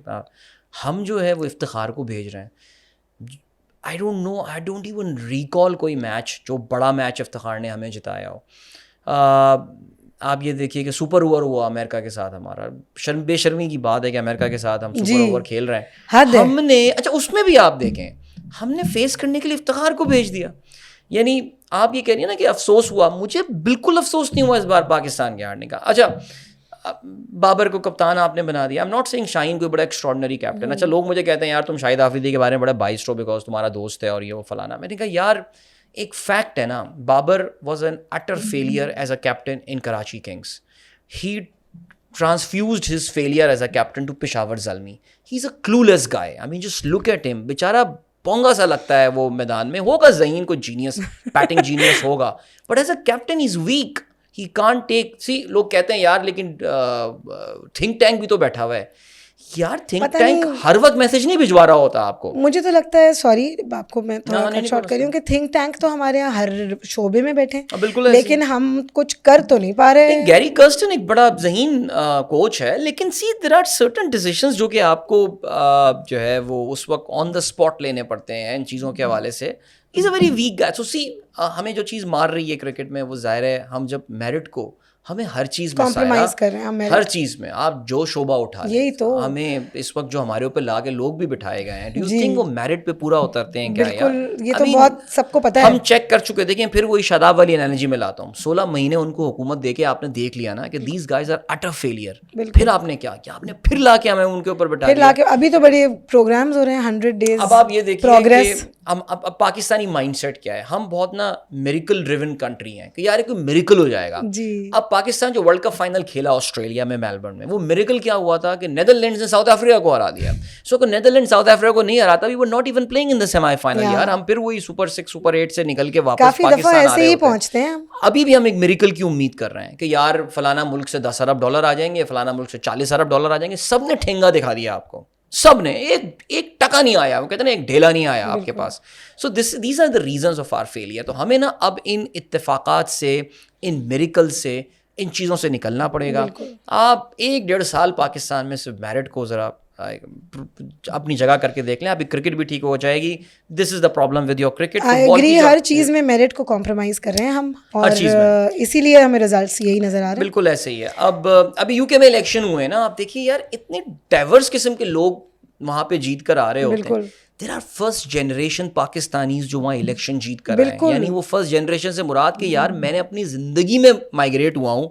ہم جو ہے وہ افتخار کو بھیج رہے ہیں. I don't know, I don't even recall کوئی میچ جو بڑا میچ افتخار نے ہمیں جتایا ہو. آپ یہ دیکھیے کہ سپر اوور ہوا امریکہ کے ساتھ ہمارا, بے شرمی کی بات ہے کہ امریکہ کے ساتھ ہم سپر اوور کھیل رہے ہیں, ہم نے, اچھا اس میں بھی آپ دیکھیں ہم نے فیس کرنے کے لیے افتخار کو بھیج دیا. یعنی آپ یہ کہہ رہی ہیں نا کہ افسوس ہوا, مجھے بالکل افسوس نہیں ہوا اس بار پاکستان کے ہارنے کا. اچھا بابر کو کپتان آپ نے بنا دیا. آئی ایم ناٹ سیئنگ شاہین کوئی بڑا ایکسٹراڈنری کیپٹن. اچھا لوگ مجھے کہتے ہیں یار تم شاہد آفریدی کے بارے میں بڑا بائسڈ ہو بیکاز تمہارا دوست ہے اور یہ وہ فلانا. میں نے کہا یار ایک فیکٹ ہے نا, Babar was an utter failure as a captain in Karachi Kings. He transfused his failure as a captain to Peshawar Zalmi. He's a clueless guy. I mean, just look at him. بیچارہ پونگا سا لگتا ہے وہ میدان میں, ہوگا ذہین کوئی جینیس, بیٹنگ جینیس ہوگا, but as a captain he's weak. He can't take, see لوگ کہتے ہیں یار لیکن تھنک ٹینک بھی تو بیٹھا ہوا ہے. یار تھنک ٹینک ہر وقت میسج نہیں بھجوا رہا ہوتا آپ کو. مجھے تو لگتا ہے, سوری آپ کو میں تھوڑا کٹ شارٹ کر رہی ہوں, کہ تھنک ٹینک تو ہمارے یہاں ہر شعبے میں بیٹھے ہیں, بالکل, لیکن ہم کچھ کر تو نہیں پا رہے. گیری کرسٹن ایک بڑا ذہین کوچ ہے, لیکن سی دیر آر سرٹن ڈیسیشنز جو کہ آپ کو جو ہے وہ اس وقت آن دا اسپاٹ لینے پڑتے ہیں ان چیزوں کے حوالے سے. از اے ویری ویک گائے. سو سی ہمیں جو چیز مار رہی ہے کرکٹ میں وہ ظاہر ہے ہم جب میرٹ کو ہمیں ہر چیز میں کمپرومائز کر رہے ہیں ہم, ہر چیز میں آپ جو شعبہ اٹھا لیں, یہی تو ہمیں اس وقت جو ہمارے اوپر لا کے لوگ بھی بٹھائے گئے ہیں, ڈو یو تھنک وہ میرٹ پہ پورا اترتے ہیں کیا یار؟ بالکل, یہ تو بہت سب کو پتا ہے. ہم چیک کر چکے. دیکھیں پھر وہی شاداب والی انالوجی میں لاتا ہوں, 16 مہینے ان کو حکومت دے کے آپ نے دیکھ لیا نا کہ دیز گائز آر اٹر فیلئر. پھر آپ نے کیا کیا, آپ نے پھر لا کے ہمیں ان کے اوپر بٹھا پھر لا کے ابھی تو بڑے پروگرامز ہو رہے ہیں 100 days. اب آپ یہ دیکھیے کہ ہم اب پاکستانی مائنڈ سیٹ کیا ہے, ہم بہت نا میریکل ڈریون کنٹری ہیں کہ یار کوئی میریکل ہو جائے گا. اب پاکستان جو ورلڈ کپ فائنل کھیلا آسٹریلیا میں میلبرن میں, وہ میریکل کیا ہوا تھا کہ نیدرلینڈز نے ساؤتھ افریقہ کو ہرا دیا. سو کہ نیدرلینڈ ساؤتھ افریقہ کو نہیں ہراتا, we were not even playing in the semi final. یار ہم پھر وہی سپر 6 سپر 8 سے نکل کے واپس پاکستان آ رہے ہوتے ہیں. ابھی بھی ہم ایک میریکل کی امید کر رہے ہیں کہ یار فلانا ملک سے $10 ارب آ جائیں گے, فلانا ملک سے $40 ارب آ جائیں گے. سب نے ٹھینگا دکھا دیا آپ کو, سب نے ایک ٹکا نہیں آیا, وہ کہتے ہیں ایک ڈھیلا نہیں آیا آپ کے پاس. So these are the reasons of our failure. تو ہمیں نا اب ان اتفاقات سے, ان میریکل سے, ان چیزوں سے نکلنا پڑے گا. آپ 1-1.5 سال پاکستان میں صرف میرٹ کو ذرا اپنی جگہ کر کے دیکھ لیں, ابھی کرکٹ بھی ٹھیک ہو جائے گی. This is the problem with your cricket. ہر چیز میں میرٹ کو کمپرومائز کر رہے ہیں ہم, اور اسی لیے ہمیں ریزلٹس یہی نظر آ رہے ہیں. بالکل ایسے ہی ہے. ابھی یو کے میں الیکشن ہوئے نا, آپ دیکھیے یار اتنے ڈائیورس قسم کے لوگ وہاں پہ جیت کر آ رہے ہوتے ہیں. There are first generation Pakistanis جو وہاں الیکشن جیت کر رہے ہیں. یعنی وہ فرسٹ جنریشن سے مراد کہ یار میں نے اپنی زندگی میں مائگریٹ ہوا ہوں,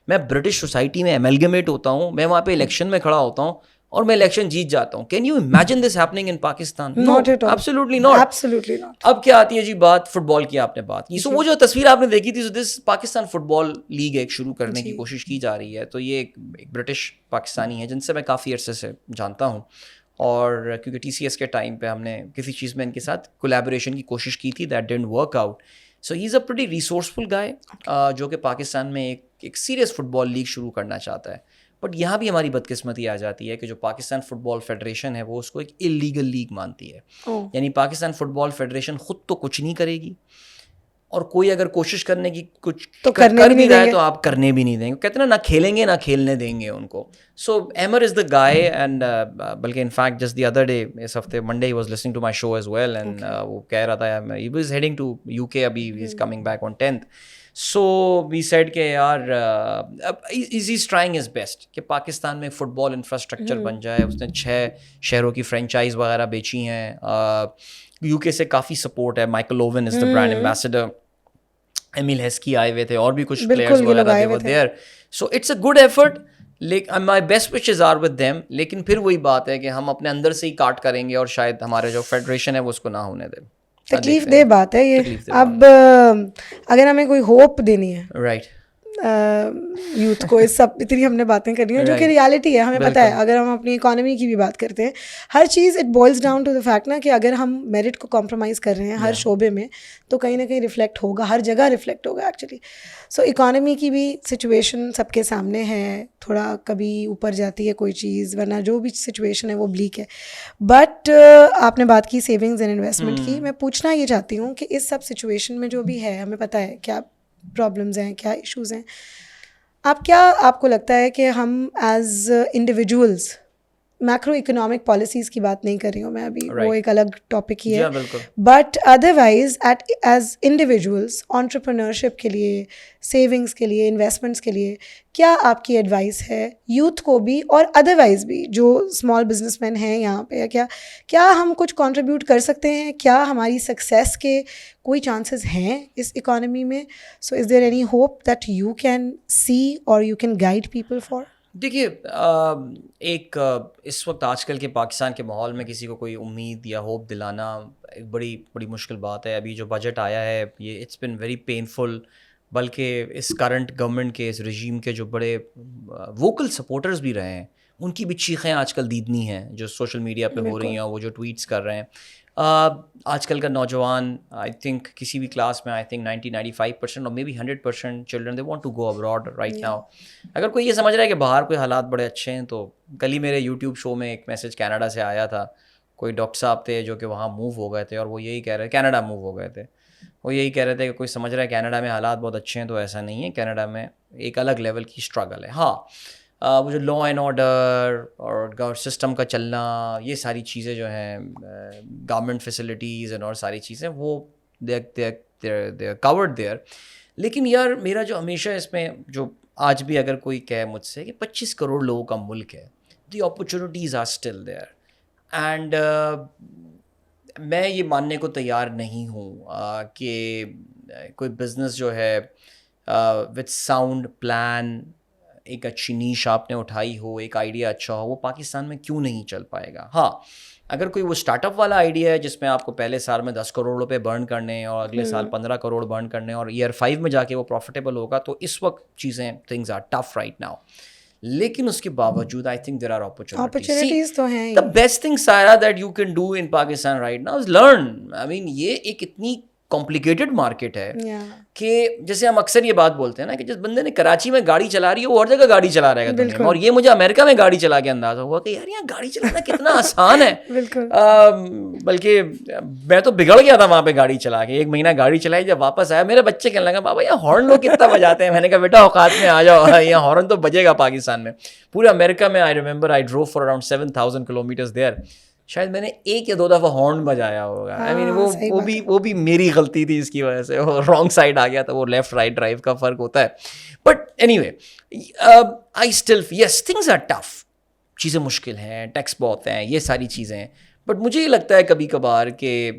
میں برٹش سوسائٹی میں ایملگمیٹ ہوتا ہوں, میں وہاں پہ الیکشن میں کھڑا ہوتا ہوں اور میں الیکشن جیت جاتا ہوں. Can you imagine this happening in Pakistan? No, absolutely not. اب کیا آتی ہے جی بات, فٹ بال کی آپ نے بات کی. سو وہ جو تصویر آپ نے دیکھی تھی, دس پاکستان فٹ بال لیگ ایک شروع کرنے کی کوشش کی جا رہی ہے. تو یہ ایک برٹش پاکستانی ہے جن سے میں کافی عرصے سے جانتا ہوں, اور کیونکہ ٹی سی ایس کے ٹائم پہ ہم نے کسی چیز میں ان کے ساتھ کولیبوریشن کی کوشش کی تھی, that didn't work out. So he is a pretty resourceful guy جو کہ پاکستان میں ایک سیریس فٹ بال لیگ شروع کرنا چاہتا ہے. بٹ یہاں بھی ہماری بدقسمتی آ جاتی ہے کہ جو پاکستان فٹ بال فیڈریشن ہے وہ اس کو ایک اللیگل لیگ مانتی ہے. یعنی پاکستان فٹ بال فیڈریشن خود تو کچھ نہیں کرے گی, اور کوئی اگر کوشش کرنے کی کچھ تو کر بھی رہا ہے تو آپ کرنے بھی نہیں دیں گے. کہتے ہیں نا کھیلیں گے نہ کھیلنے دیں گے ان کو. سو احمر از دا گائے, اینڈ بلکہ in fact just the other day, اس ہفتے Monday, he was listening to my show as well, and وہ کہہ رہا تھا he was heading to U K, ابھی he is coming back on 10th. So we said کہ یار is he's trying his best کہ پاکستان میں فٹ بال infrastructure بن جائے. اس نے 6 شہروں کی فرینچائز وغیرہ بیچی ہیں. یو کے سے کافی سپورٹ ہے, Michael Owen is the brand ambassador, Emile Heskey آئے ہوئے تھے, اور بھی کچھ پلیئرز وغیرہ they were there. So it's a good effort. My best wishes are with them. لیکن پھر وہی بات ہے کہ ہم اپنے اندر سے ہی کاٹ کریں گے, اور شاید ہمارے جو فیڈریشن ہے وہ اس کو نہ ہونے دیں. تکلیف دہ بات ہے یہ. اب اگر ہمیں کوئی ہوپ دینی ہے, رائٹ, یوتھ کو, اس سب اتنی ہم نے باتیں کرنی ہیں جو کہ ریالٹی ہے, ہمیں پتہ ہے. اگر ہم اپنی اکانومی کی بھی بات کرتے ہیں, ہر چیز it boils down to the fact نا کہ اگر ہم میرٹ کو کمپرومائز کر رہے ہیں ہر شعبے میں تو کہیں نہ کہیں ریفلیکٹ ہوگا, ہر جگہ ریفلیکٹ ہوگا ایکچولی. سو اکانومی کی بھی سچویشن سب کے سامنے ہے, تھوڑا کبھی اوپر جاتی ہے کوئی چیز, ورنہ جو بھی سچویشن ہے وہ بلیک ہے. بٹ آپ نے بات کی سیونگز اینڈ انویسٹمنٹ کی, میں پوچھنا یہ چاہتی ہوں کہ اس سب سچویشن میں جو بھی ہے, ہمیں پتہ ہے کیا پرابلمز ہیں, کیا ایشوز ہیں. آپ کو لگتا ہے کہ ہم as individuals, macro economic policies کی بات نہیں کر رہی ہوں میں ابھی, وہ ایک الگ ٹاپک ہی ہے, but otherwise as individuals entrepreneurship کے لیے, سیونگس کے لیے, انویسٹمنٹس کے لیے کیا آپ کی ایڈوائس ہے یوتھ کو بھی اور ادروائز بھی جو اسمال بزنس مین ہیں یہاں پہ, کیا ہم کچھ کنٹریبیوٹ کر سکتے ہیں, کیا ہماری سکسیس کے کوئی چانسز ہیں اس اکانومی میں. So is there any hope that you can see اور you can guide people for? دیکھیے ایک اس وقت آج کل کے پاکستان کے ماحول میں کسی کو کوئی امید یا ہوپ دلانا ایک بڑی مشکل بات ہے. ابھی جو بجٹ آیا ہے یہ اٹس بن ویری پینفل, بلکہ اس کرنٹ گورنمنٹ کے, اس رجیم کے جو بڑے ووکل سپورٹرز بھی رہے ہیں ان کی بھی چیخیں آج کل دیدنی ہیں جو سوشل میڈیا پہ ہو رہی ہیں, اور وہ جو ٹویٹس کر رہے ہیں. آج کل کا نوجوان آئی تھنک کسی بھی کلاس میں آئی تھنک 90-95% اور maybe 100% children they want to go abroad right now. اگر کوئی یہ سمجھ رہا ہے کہ باہر کوئی حالات بڑے اچھے ہیں, تو کل ہی میرے یوٹیوب شو میں ایک میسج کینیڈا سے آیا تھا. کوئی ڈاکٹر صاحب تھے جو کہ وہاں موو ہو گئے تھے, اور وہ یہی کہہ رہے کینیڈا موو ہو گئے تھے, وہ یہی کہہ رہے تھے کہ کوئی سمجھ رہا ہے کینیڈا میں حالات بہت اچھے ہیں, تو ایسا نہیں ہے. کینیڈا میں ایک الگ لیول کی اسٹرگل ہے. ہاں وہ جو لا اینڈ آرڈر اور سسٹم کا چلنا, یہ ساری چیزیں جو ہیں, گورنمنٹ فیسلٹیز اور ساری چیزیں, وہ دے کورڈ دیئر. لیکن یار میرا جو ہمیشہ اس میں جو آج بھی اگر کوئی کہے مجھ سے کہ 25 کروڑ لوگوں کا ملک ہے, the opportunities are still there, and میں یہ ماننے کو تیار نہیں ہوں کہ کوئی بزنس جو ہے وتھ ساؤنڈ پلان, ایک اچھی نیش آپ نے اٹھائی ہو, ایک آئیڈیا اچھا ہو, وہ پاکستان میں کیوں نہیں چل پائے گا. ہاں اگر کوئی وہ اسٹارٹ اپ والا آئیڈیا ہے جس میں آپ کو پہلے سال میں 10 کروڑ روپے برن کرنے اور اگلے سال 15 کروڑ برن کرنے اور ایئر 5 میں جا کے وہ پروفیٹیبل ہوگا, تو اس وقت چیزیں things are tough right now. لیکن اس کے باوجود I think there are opportunities تو ہیں. The best thing سارا that you can do in Pakistan right now is learn. I mean یہ ایک اتنی کمپلیکیٹڈ مارکیٹ ہے کہ جیسے ہم اکثر یہ بات بولتے ہیں نا کہ جس بندے نے کراچی میں گاڑی چلا رہی ہے وہ ہر جگہ گاڑی چلا رہے گا دنیا میں. اور یہ مجھے امریکہ میں گاڑی چلا کے اندازہ ہوا کہ یار یہاں گاڑی چلانا کتنا آسان ہے. بلکہ میں تو بگڑ گیا تھا وہاں پہ گاڑی چلا کے. 1 مہینہ گاڑی چلائی, جب واپس آیا میرے بچے کہنے لگا بابا یہ ہارن لوگ کتنا بجاتے ہیں. میں نے کہا بیٹا اوقات میں آ جاؤ, یہ ہارن تو بجے گا پاکستان میں. پورے امریکہ میں آئی ریمبر آئی ڈرو فار اراؤنڈ 7,000 kilometers دیئر, شاید میں نے 1 یا 2 دفعہ ہارن بجایا ہوگا. آئی مین وہ بھی میری غلطی تھی اس کی وجہ سے, وہ رانگ سائڈ آ گیا تھا. وہ لیفٹ رائٹ ڈرائیو کا فرق ہوتا ہے. But anyway I still yes things are tough, چیزیں مشکل ہیں, ٹیکس بہت ہیں, یہ ساری چیزیں ہیں. بٹ مجھے یہ لگتا ہے کبھی کبھار کہ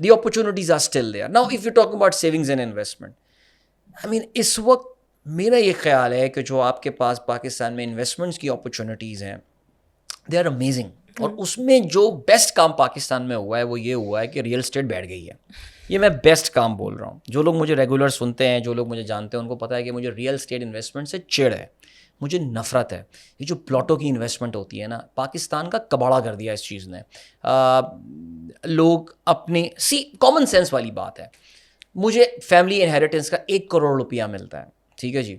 the opportunities are still there. Now if you talk about savings and investment, I mean اس وقت میرا یہ خیال ہے کہ جو آپ کے پاس پاکستان میں انویسٹمنٹس کی اپرچونیٹیز ہیں دے آر امیزنگ. اور اس میں جو بیسٹ کام پاکستان میں ہوا ہے وہ یہ ہوا ہے کہ ریئل اسٹیٹ بیٹھ گئی ہے. یہ میں بیسٹ کام بول رہا ہوں. جو لوگ مجھے ریگولر سنتے ہیں, جو لوگ مجھے جانتے ہیں, ان کو پتہ ہے کہ مجھے ریئل اسٹیٹ انویسٹمنٹ سے چڑ ہے, مجھے نفرت ہے. یہ جو پلاٹوں کی انویسٹمنٹ ہوتی ہے نا, پاکستان کا کباڑا کر دیا اس چیز نے. لوگ اپنے کامن سینس والی بات ہے. مجھے فیملی انہیریٹنس کا 1 کروڑ روپیہ ملتا ہے, ٹھیک ہے جی,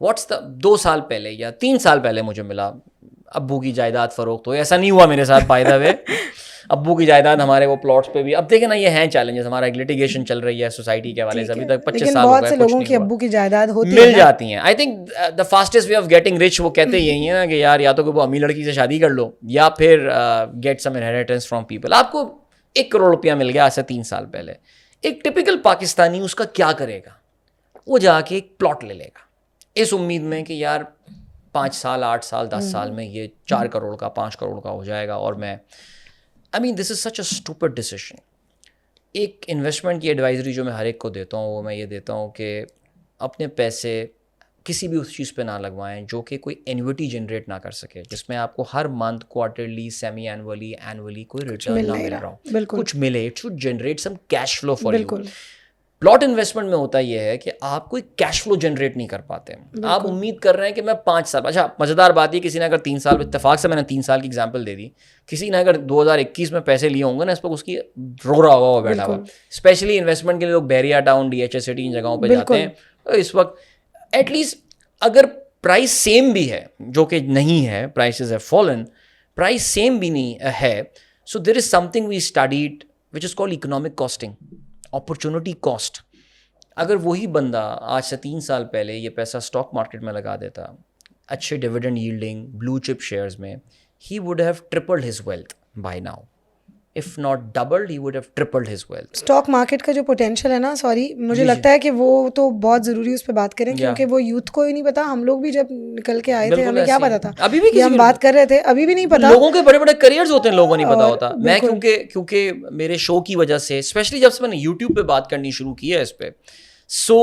واٹس دا 2 سال پہلے یا 3 سال پہلے مجھے ملا. ابو کی جائیداد فروخت ہوئی, ایسا نہیں ہوا میرے ساتھ بائی دا وے. ابو کی جائیداد ہمارے وہ پلاٹس پہ بھی, اب دیکھیں نا یہ ہیں چیلنجز. ہمارا ایک لیٹیگیشن چل رہی ہے سوسائٹی کے حوالے سے, ابھی تک 25 سال ہو گئے, بہت سے لوگوں کی ابو کی جائیداد ہوتی مل جاتی ہیں. I think the fastest way of getting rich, وہ کہتے یہی ہے نا کہ یار یا تو کوئی امیر لڑکی سے شادی کر لو یا پھر get some inheritance from people. آپ کو 1 کروڑ روپیہ مل گیا آج سے 3 سال پہلے. ایک ٹپیکل پاکستانی اس کا کیا کرے گا؟ وہ جا کے ایک پلاٹ لے لے گا اس امید میں کہ یار 5 سال 8 سال 10 سال میں یہ 4 کروڑ کا 5 کروڑ کا ہو جائے گا. اور میں آئی مین دس از سچ اے اسٹوپڈ ڈیسیشن. ایک انویسٹمنٹ کی ایڈوائزری جو میں ہر ایک کو دیتا ہوں وہ میں یہ دیتا ہوں کہ اپنے پیسے کسی بھی اس چیز پہ نہ لگوائیں جو کہ کوئی اینوٹی جنریٹ نہ کر سکے, جس میں آپ کو ہر منتھ کوارٹرلی سیمی اینولی کوئی ریٹرن نہ مل رہا ہو. کچھ ملے, it should generate some cash flow for you. Plot investment میں ہوتا یہ ہے کہ آپ کوئی کیش فلو جنریٹ نہیں کر پاتے. آپ امید کر رہے ہیں کہ میں 5 سال, اچھا مزیدار بات یہ کسی نے اگر 3 سال, اتفاق سے میں نے 3 سال کی ایگزامپل دے دی, کسی نے اگر 2021 میں پیسے لیے ہوں گے نا, اس پر اس کی رو رہا ہوگا وہ بیٹھا ہوا. اسپیشلی انویسٹمنٹ کے لیے لوگ Bahria Town, D H S City, ان جگہوں پہ جاتے ہیں. اس وقت ایٹ لیسٹ اگر پرائز سیم بھی ہے, جو کہ نہیں ہے, prices have fallen, price same بھی نہیں ہے, so there is something we studied which is called economic costing, opportunity cost. اگر وہی بندہ آج سے 3 سال پہلے یہ پیسہ اسٹاک مارکیٹ میں لگا دیتا, اچھے ڈویڈنڈ ییلڈنگ بلو چپ شیئرز میں, he would have tripled his wealth by now. if not doubled he would have tripled his wealth. Stock market کا جو پوٹینشیل ہے نا, سوری مجھے لگتا ہے کہ وہ تو بہت ضروری اس پہ بات کریں, کیونکہ وہ یوتھ کو ہی نہیں پتا. ہم لوگ بھی جب نکل کے آئے تھے ہمیں کیا پتا تھا, ابھی بھی ہم بات کر رہے تھے, ابھی بھی نہیں پتا. لوگوں کے بڑے بڑے کریئرز ہوتے ہیں, لوگوں نہیں پتا ہوتا. میں کیونکہ میرے شو کی وجہ سے, اسپیشلی جب سے میں نے یوٹیوب پہ بات کرنی شروع کی ہے اس پہ, سو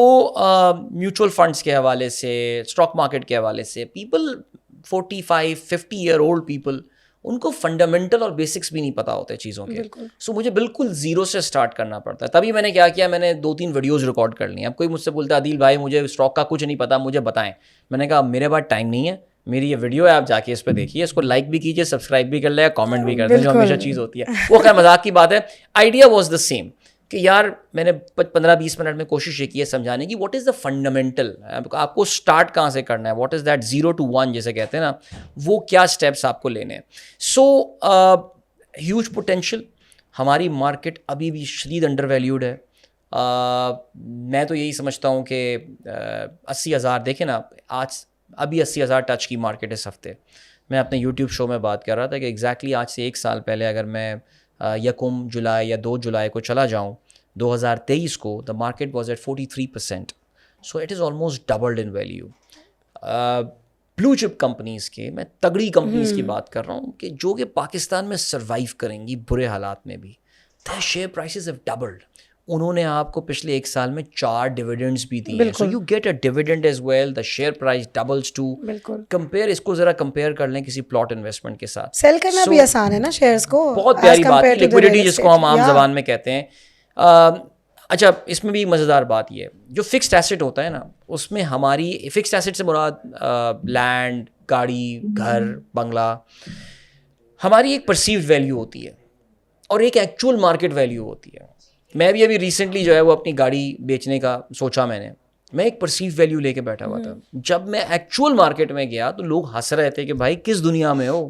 میوچل فنڈس کے حوالے سے, اسٹاک مارکیٹ کے حوالے سے, پیپل 45-50 ایئر اولڈ پیپل, ان کو فنڈامنٹل اور بیسکس بھی نہیں پتا ہوتے چیزوں کے. سو مجھے بالکل زیرو سے اسٹارٹ کرنا پڑتا ہے. تبھی میں نے کیا کیا, میں نے 2-3 ویڈیوز ریکارڈ کر لی. اب کوئی مجھ سے بولتا ہے عادل بھائی مجھے اسٹاک کا کچھ نہیں پتا, مجھے بتائیں. میں نے کہا میرے پاس ٹائم نہیں ہے, میری یہ ویڈیو ہے, آپ جا کے اس پہ دیکھیے, اس کو لائک بھی کیجیے, سبسکرائب بھی کر لیں, کامنٹ بھی کر دیں, جو ہمیشہ چیز ہوتی ہے. وہ خیر مذاق کی بات ہے. آئیڈیا واز دا سیم کہ یار میں نے 15-20 منٹ میں کوشش یہ کی ہے سمجھانے کی واٹ از دا فنڈامنٹل, آپ کو اسٹارٹ کہاں سے کرنا ہے, واٹ از دیٹ 0 to 1 جیسے کہتے ہیں نا, وہ کیا اسٹیپس آپ کو لینے ہیں. So huge potential. ہماری مارکیٹ ابھی بھی شدید انڈر ویلیوڈ ہے. میں تو یہی سمجھتا ہوں کہ 80,000 دیکھیں نا, آج ابھی 80,000 ٹچ کی مارکیٹ اس ہفتے. میں اپنے یوٹیوب شو میں بات کر رہا تھا کہ ایگزیکٹلی آج سے 1 سال پہلے اگر میں 1 جولائی یا 2 جولائی کو چلا جاؤں 2023 کو, the market was at 43%. So it is almost doubled in value. Blue chip companies کے, میں تگڑی کمپنیز کی بات کر رہا ہوں کہ جو کہ پاکستان میں سروائیو کریں گی برے حالات میں بھی, the share prices have doubled. انہوں نے آپ کو پچھلے 1 سال میں 4 ڈویڈنڈس بھی دیے. So you get a dividend as well, the share price doubles too. Compare, اس کو ذرا کمپیئر کر لیں کسی پلاٹ انویسٹمنٹ کے ساتھ. سیل کرنا بھی آسان ہے نا شیئرز کو, بہت پیاری بات ہے, لیکوڈیٹی جس کو ہم عام زبان میں کہتے ہیں. اچھا, اس میں بھی مزیدار بات یہ ہے, جو فکسڈ ایسٹ ہوتا ہے نا, اس میں ہماری فکسڈ ایسٹ سے مراد لینڈ, گاڑی, گھر, بنگلہ, ہماری ایک پرسیوڈ ویلیو ہوتی ہے اور ایک ایکچوئل مارکیٹ ویلیو ہوتی ہے. میں بھی ابھی ریسنٹلی جو ہے وہ اپنی گاڑی بیچنے کا سوچا, میں ایک پرسیو ویلیو لے کے بیٹھا ہوا تھا. جب میں ایکچوئل مارکیٹ میں گیا تو لوگ ہنس رہے تھے کہ بھائی کس دنیا میں ہو.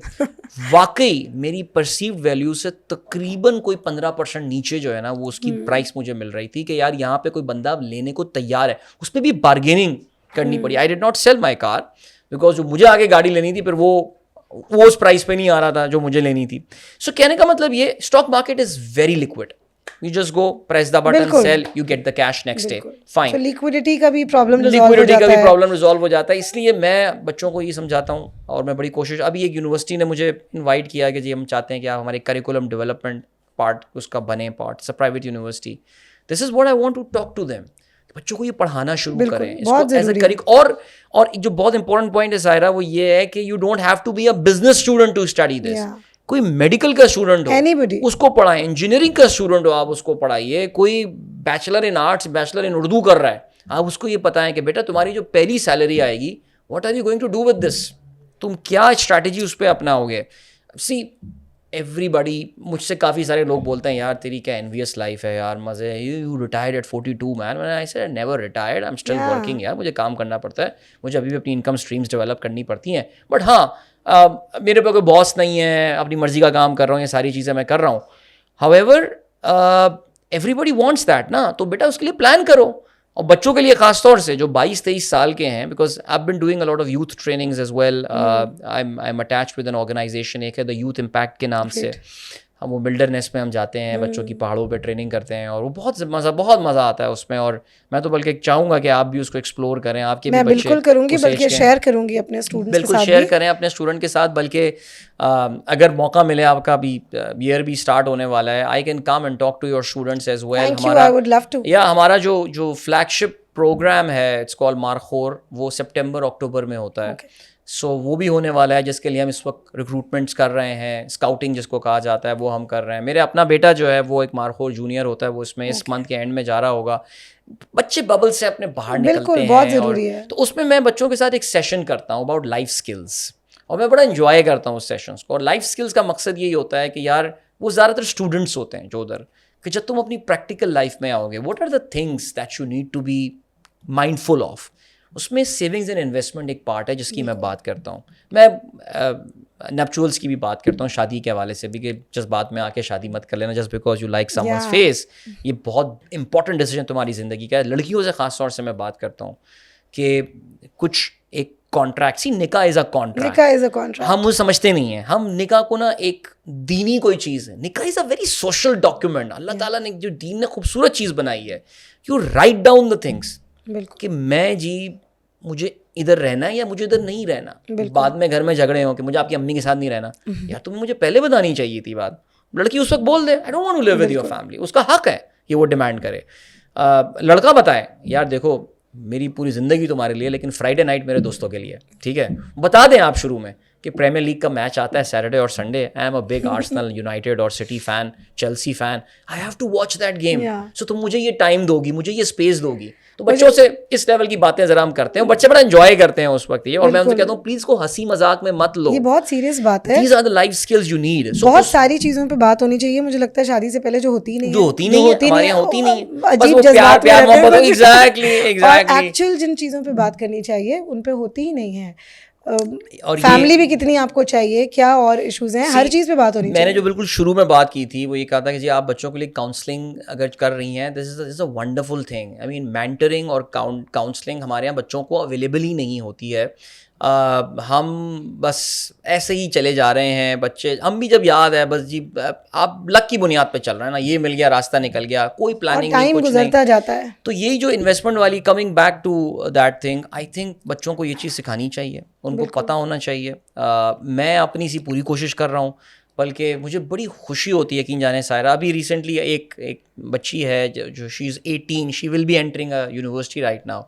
واقعی میری پرسیو ویلیو سے تقریباً کوئی 15% نیچے جو ہے نا وہ اس کی پرائس مجھے مل رہی تھی کہ یار یہاں پہ کوئی بندہ لینے کو تیار ہے. اس پہ بھی بارگیننگ کرنی پڑی. I did not sell my car because جو مجھے آگے گاڑی لینی تھی پھر وہ اس پرائس پہ نہیں آ رہا تھا جو مجھے لینی تھی. سو کہنے کا مطلب یہ, stock market is very liquid. You just go, press the button, sell, you get the cash next day. Fine. So liquidity کا بھی problem resolve ہو جاتا ہے. اس لیے میں بچوں کو یہ سمجھاتا ہوں اور میں بڑی کوشش, ابھی ایک یونیورسٹی نے مجھے انوائٹ کیا کہ جی ہم چاہتے ہیں کہ آپ ہمارے کریکولم ڈیولپمنٹ پارٹ اس کا بنے part. It's a private university. This is what I want to talk to them. بچوں کو یہ پڑھانا شروع کریں اس کو ایز اے اور جو بہت امپورٹنٹ پوائنٹ ہے ظاہرہ وہ یہ ہے کہ you don't have to be a business student to study this. کوئی میڈیکل کا اسٹوڈنٹ ہو اس کو پڑھائیں, انجینئرنگ کا اسٹوڈنٹ ہو آپ اس کو پڑھائیے, کوئی بیچلر ان آرٹس, بیچلر ان اردو کر رہا ہے, آپ اس کو یہ بتائیں کہ بیٹا تمہاری جو پہلی سیلری آئے گی what are you going to do with this, تم کیا اسٹریٹجی اس پہ اپناؤ گے. سی ایوری بڈی, مجھ سے کافی سارے لوگ بولتے ہیں یار تیری کیا انویس لائف ہے یار, مزے, you retired at 42 man. I said never retired, I am still working. یار مجھے کام کرنا پڑتا ہے, مجھے ابھی بھی اپنی انکم اسٹریمس ڈیولپ کرنی پڑتی ہیں, بٹ ہاں میرے پہ کوئی باس نہیں ہے, اپنی مرضی کا کام کر رہا ہوں, یہ ساری چیزیں میں کر رہا ہوں. However, everybody wants that نا, تو بیٹا اس کے لیے پلان کرو. اور بچوں کے لیے خاص طور سے جو 22-23 سال کے ہیں, because I've been doing a lot of youth trainings as well. I'm attached with an organization, ایک ہے The Youth Impact کے نام سے. ہم وہ بلڈرنیس میں ہم جاتے ہیں, بچوں کی پہاڑوں پہ ٹریننگ کرتے ہیں, اور وہ بہت مزہ آتا ہے اس میں. اور میں تو بلکہ چاہوں گا کہ آپ بھی اس کو ایکسپلور کریں. آپ کے بھی بچے, بالکل کروں گی, بلکہ شیئر کروں گی اپنے اسٹوڈنٹس کے ساتھ, بالکل شیئر کریں اپنے اسٹوڈنٹ کے ساتھ. بلکہ اگر موقع ملے, آپ کا بھی ایئر بھی اسٹارٹ ہونے والا ہے, I can come and talk to your students as well. ہمارا جو فلیگ شپ پروگرام ہے اٹس کال مارخور, وہ سپٹمبر-اکتوبر میں ہوتا ہے. سو وہ بھی ہونے والا ہے, جس کے لیے ہم اس وقت ریکروٹمنٹس کر رہے ہیں. اسکاؤٹنگ جس کو کہا جاتا ہے وہ ہم کر رہے ہیں. میرے اپنا بیٹا جو ہے وہ ایک مارخور جونیئر ہوتا ہے, وہ اس میں اس منتھ کے اینڈ میں جا رہا ہوگا. بچے ببل سے اپنے باہر نکلتے ہیں, بہت ضروری ہے. تو اس میں میں بچوں کے ساتھ ایک سیشن کرتا ہوں اباؤٹ لائف اسکلس, اور میں بڑا انجوائے کرتا ہوں اس سیشنس کو. اور لائف اسکلس کا مقصد یہی ہوتا ہے کہ یار وہ زیادہ تر اسٹوڈنٹس ہوتے ہیں جو ادھر, کہ جب تم اپنی پریکٹیکل لائف میں آؤ گے, what are the things that you need to be mindful of. اس میں سیونگز اینڈ انویسٹمنٹ ایک پارٹ ہے جس کی میں بات کرتا ہوں. میں نیپچولس کی بھی بات کرتا ہوں شادی کے حوالے سے بھی, کہ جذبات میں آ کے شادی مت کر لینا just because you like someone's face. یہ بہت امپورٹنٹ ڈیسیجن تمہاری زندگی کا ہے. لڑکیوں سے خاص طور سے میں بات کرتا ہوں کہ کچھ ایک کانٹریکٹ, سی نکاح از اے کانٹریکٹ. ہم وہ سمجھتے نہیں ہیں, ہم نکاح کو نا ایک دینی کوئی چیز ہے. نکاح از اے ویری سوشل ڈاکیومنٹ. اللہ تعالیٰ نے جو دین نے خوبصورت چیز بنائی ہے, you write down the things کہ میں جی مجھے ادھر رہنا ہے یا مجھے ادھر نہیں رہنا. بعد میں گھر میں جھگڑے ہوں کہ مجھے آپ کی امی کے ساتھ نہیں رہنا, یا تمہیں مجھے پہلے بتانی چاہیے تھی بات. لڑکی اس وقت بول دے I don't want to live with your family, اس کا حق ہے کہ وہ ڈیمانڈ کرے. لڑکا بتائے یار دیکھو میری پوری زندگی تمہارے لیے, لیکن فرائیڈے نائٹ میرے دوستوں کے لیے, ٹھیک ہے. بتا دیں آپ شروع میں کہ پریمیئر لیگ کا میچ آتا ہے سیٹرڈے اور Sunday, I am a big Arsenal, United اور City fan, Chelsea fan, I have to watch that game. So تم مجھے یہ ٹائم دو گی, مجھے یہ اسپیس دو گی. تو بچوں سے اس لیول کی باتیں ذرا ہم کرتے ہیں, بچے بڑا انجوائے کرتے ہیں اس وقت یہ, اور میں ان سے کہتا ہوں پلیز کو ہنسی مذاق میں مت لو, یہ بہت سیریس بات ہے. These are the life skills you need. بہت ساری چیزوں پہ بات ہونی چاہیے, مجھے لگتا ہے شادی سے پہلے جو ہوتی نہیں ہے ہمارے یہاں ہوتی نہیں ہے, عجیب جذبات میں رہتے ہیں. ایگزیکٹلی ایکچوئل جن چیزوں پہ بات کرنی چاہیے ان پہ ہوتی ہی نہیں ہے. اور فیملی بھی کتنی آپ کو چاہیے, کیا اور ایشوز ہیں, ہر چیز پہ بات ہونی چاہیے. میں نے جو بالکل شروع میں بات کی تھی وہ یہ کہا تھا کہ جی آپ بچوں کے لیے کاؤنسلنگ اگر کر رہی ہیں, this is a wonderful thing. I mean mentoring اور کاؤنسلنگ ہمارے یہاں بچوں کو اویلیبل ہی نہیں ہوتی ہے. ہم بس ایسے ہی چلے جا رہے ہیں بچے, ہم بھی جب یاد ہے بس جی آپ لک کی بنیاد پہ چل رہے ہیں نا, یہ مل گیا راستہ نکل گیا, کوئی پلاننگ نہیں, کچھ گزرتا جاتا ہے. تو یہی جو انویسٹمنٹ والی coming back to that thing, I think بچوں کو یہ چیز سکھانی چاہیے, ان کو پتہ ہونا چاہیے. میں اپنی سی پوری کوشش کر رہا ہوں, بلکہ مجھے بڑی خوشی ہوتی ہے یقین جانے سائرہ. ابھی ریسنٹلی ایک بچی ہے جو she is 18, she will be entering a university right now.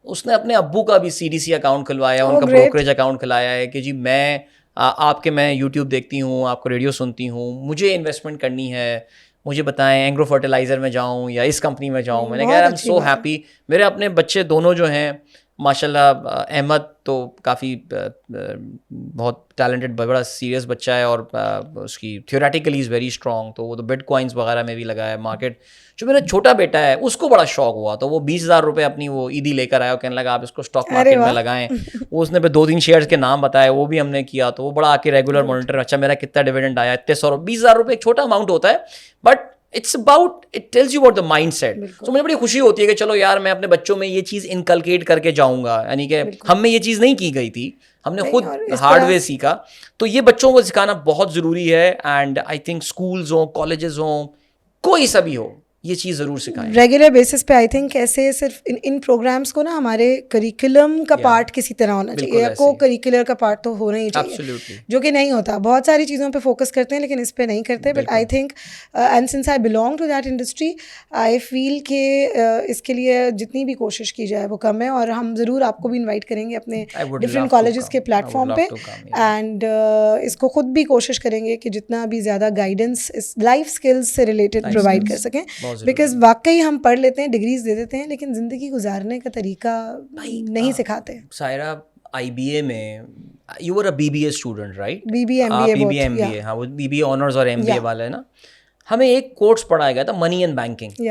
اس نے اپنے ابو کا بھی CDC اکاؤنٹ کھلوایا, ان کا بروکریج اکاؤنٹ کھلایا ہے کہ جی میں آپ کے میں یوٹیوب دیکھتی ہوں, آپ کو ریڈیو سنتی ہوں, مجھے انویسٹمنٹ کرنی ہے, مجھے بتائیں اینگرو فرٹیلائزر میں جاؤں یا اس کمپنی میں جاؤں. میں نے کہا آئی ایم سو ہیپی. میرے اپنے بچے دونوں جو ہیں ماشاء اللہ, احمد تو کافی بہت ٹیلنٹڈ بڑا سیریس بچہ ہے, اور اس کی تھیوریٹیکلی از ویری اسٹرانگ, تو وہ تو بٹ کوائنس وغیرہ میں بھی لگا ہے مارکیٹ. جو میرا چھوٹا بیٹا ہے اس کو بڑا شوق ہوا, تو وہ 20,000 روپے اپنی وہ عیدی لے کر آیا, کہنے لگا آپ اس کو اسٹاک مارکیٹ میں لگائیں. وہ اس نے پہ 2-3 شیئرس کے نام بتائے, وہ بھی ہم نے کیا, تو وہ بڑا آ کے ریگولر مانیٹر, اچھا میرا کتنا ڈیویڈنڈ آیا, اتنے 20,000 روپے ایک چھوٹا اماؤنٹ ہوتا ہے, but it's about, it tells you about the mindset. So مجھے بڑی خوشی ہوتی ہے کہ چلو یار میں اپنے بچوں میں یہ چیز انکلکیٹ کر کے جاؤں گا, یعنی کہ ہم میں یہ چیز نہیں کی گئی تھی, ہم نے خود ہارڈ ویئر سیکھا, تو یہ بچوں کو سکھانا بہت ضروری ہے. اینڈ آئی تھنک اسکولز ہوں, کالجز ہوں, کوئی سا بھی ہو, یہ چیز ضرور سکھائیں ریگولر بیسس پہ. آئی تھنک ایسے صرف ان پروگرامس کو نا ہمارے کریکولم کا پارٹ کسی طرح ہونا چاہیے, کو کریکولر کا پارٹ تو ہونا ہی چاہیے, جو کہ نہیں ہوتا. بہت ساری چیزوں پہ فوکس کرتے ہیں لیکن اس پہ نہیں کرتے. But I think and sense I belong to that industry, I feel کہ اس کے لیے جتنی بھی کوشش کی جائے وہ کم ہے. اور ہم ضرور آپ کو بھی انوائٹ کریں گے اپنے ڈفرینٹ کالجز کے پلیٹ فارم پہ, اینڈ اس کو خود بھی کوشش کریں گے کہ جتنا بھی زیادہ گائیڈنس اس لائف اسکلز سے ریلیٹڈ پرووائڈ کر سکیں. بیکاز واقعی ہم پڑھ لیتے ہیں, ڈگریز دے دیتے ہیں, لیکن زندگی گزارنے کا طریقہ نہیں سکھاتے. سائرہ IBA میں you were a BBA student right? BBA ہاں, وہ BBA آنرز اور MBA والا ہے نا. ہمیں ایک کورس پڑھایا گیا تھا, منی اینڈ بینکنگ.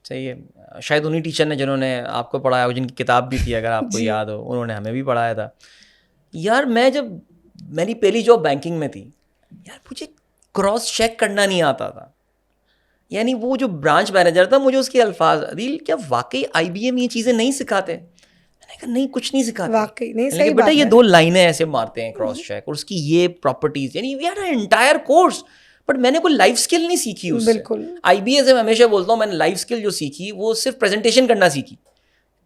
صحیح ہے, شاید انہیں ٹیچر نے جنہوں نے آپ کو پڑھایا, جن کی کتاب بھی تھی اگر آپ کو یاد ہو, انہوں نے ہمیں بھی پڑھایا تھا. یار میں جب میری پہلی جاب بینکنگ میں تھی, یار مجھے کراس چیک کرنا نہیں آتا تھا. یعنی وہ جو برانچ مینیجر تھا, مجھے اس کے الفاظ, عدیل کیا واقعی IBA میں یہ چیزیں نہیں سکھاتے؟ میں نے کہا نہیں, کچھ نہیں سکھاتے واقعی نہیں. صحیح بیٹا یہ 2 لائنیں ایسے مارتے ہیں کراس چیک, اور اس کی یہ پراپرٹیز, یعنی we had an entire course, but میں نے کوئی لائف اسکل نہیں سیکھی اس سے. بالکل IBA سے میں ہمیشہ بولتا ہوں, میں نے لائف اسکل جو سیکھی وہ صرف پریزنٹیشن کرنا سیکھی,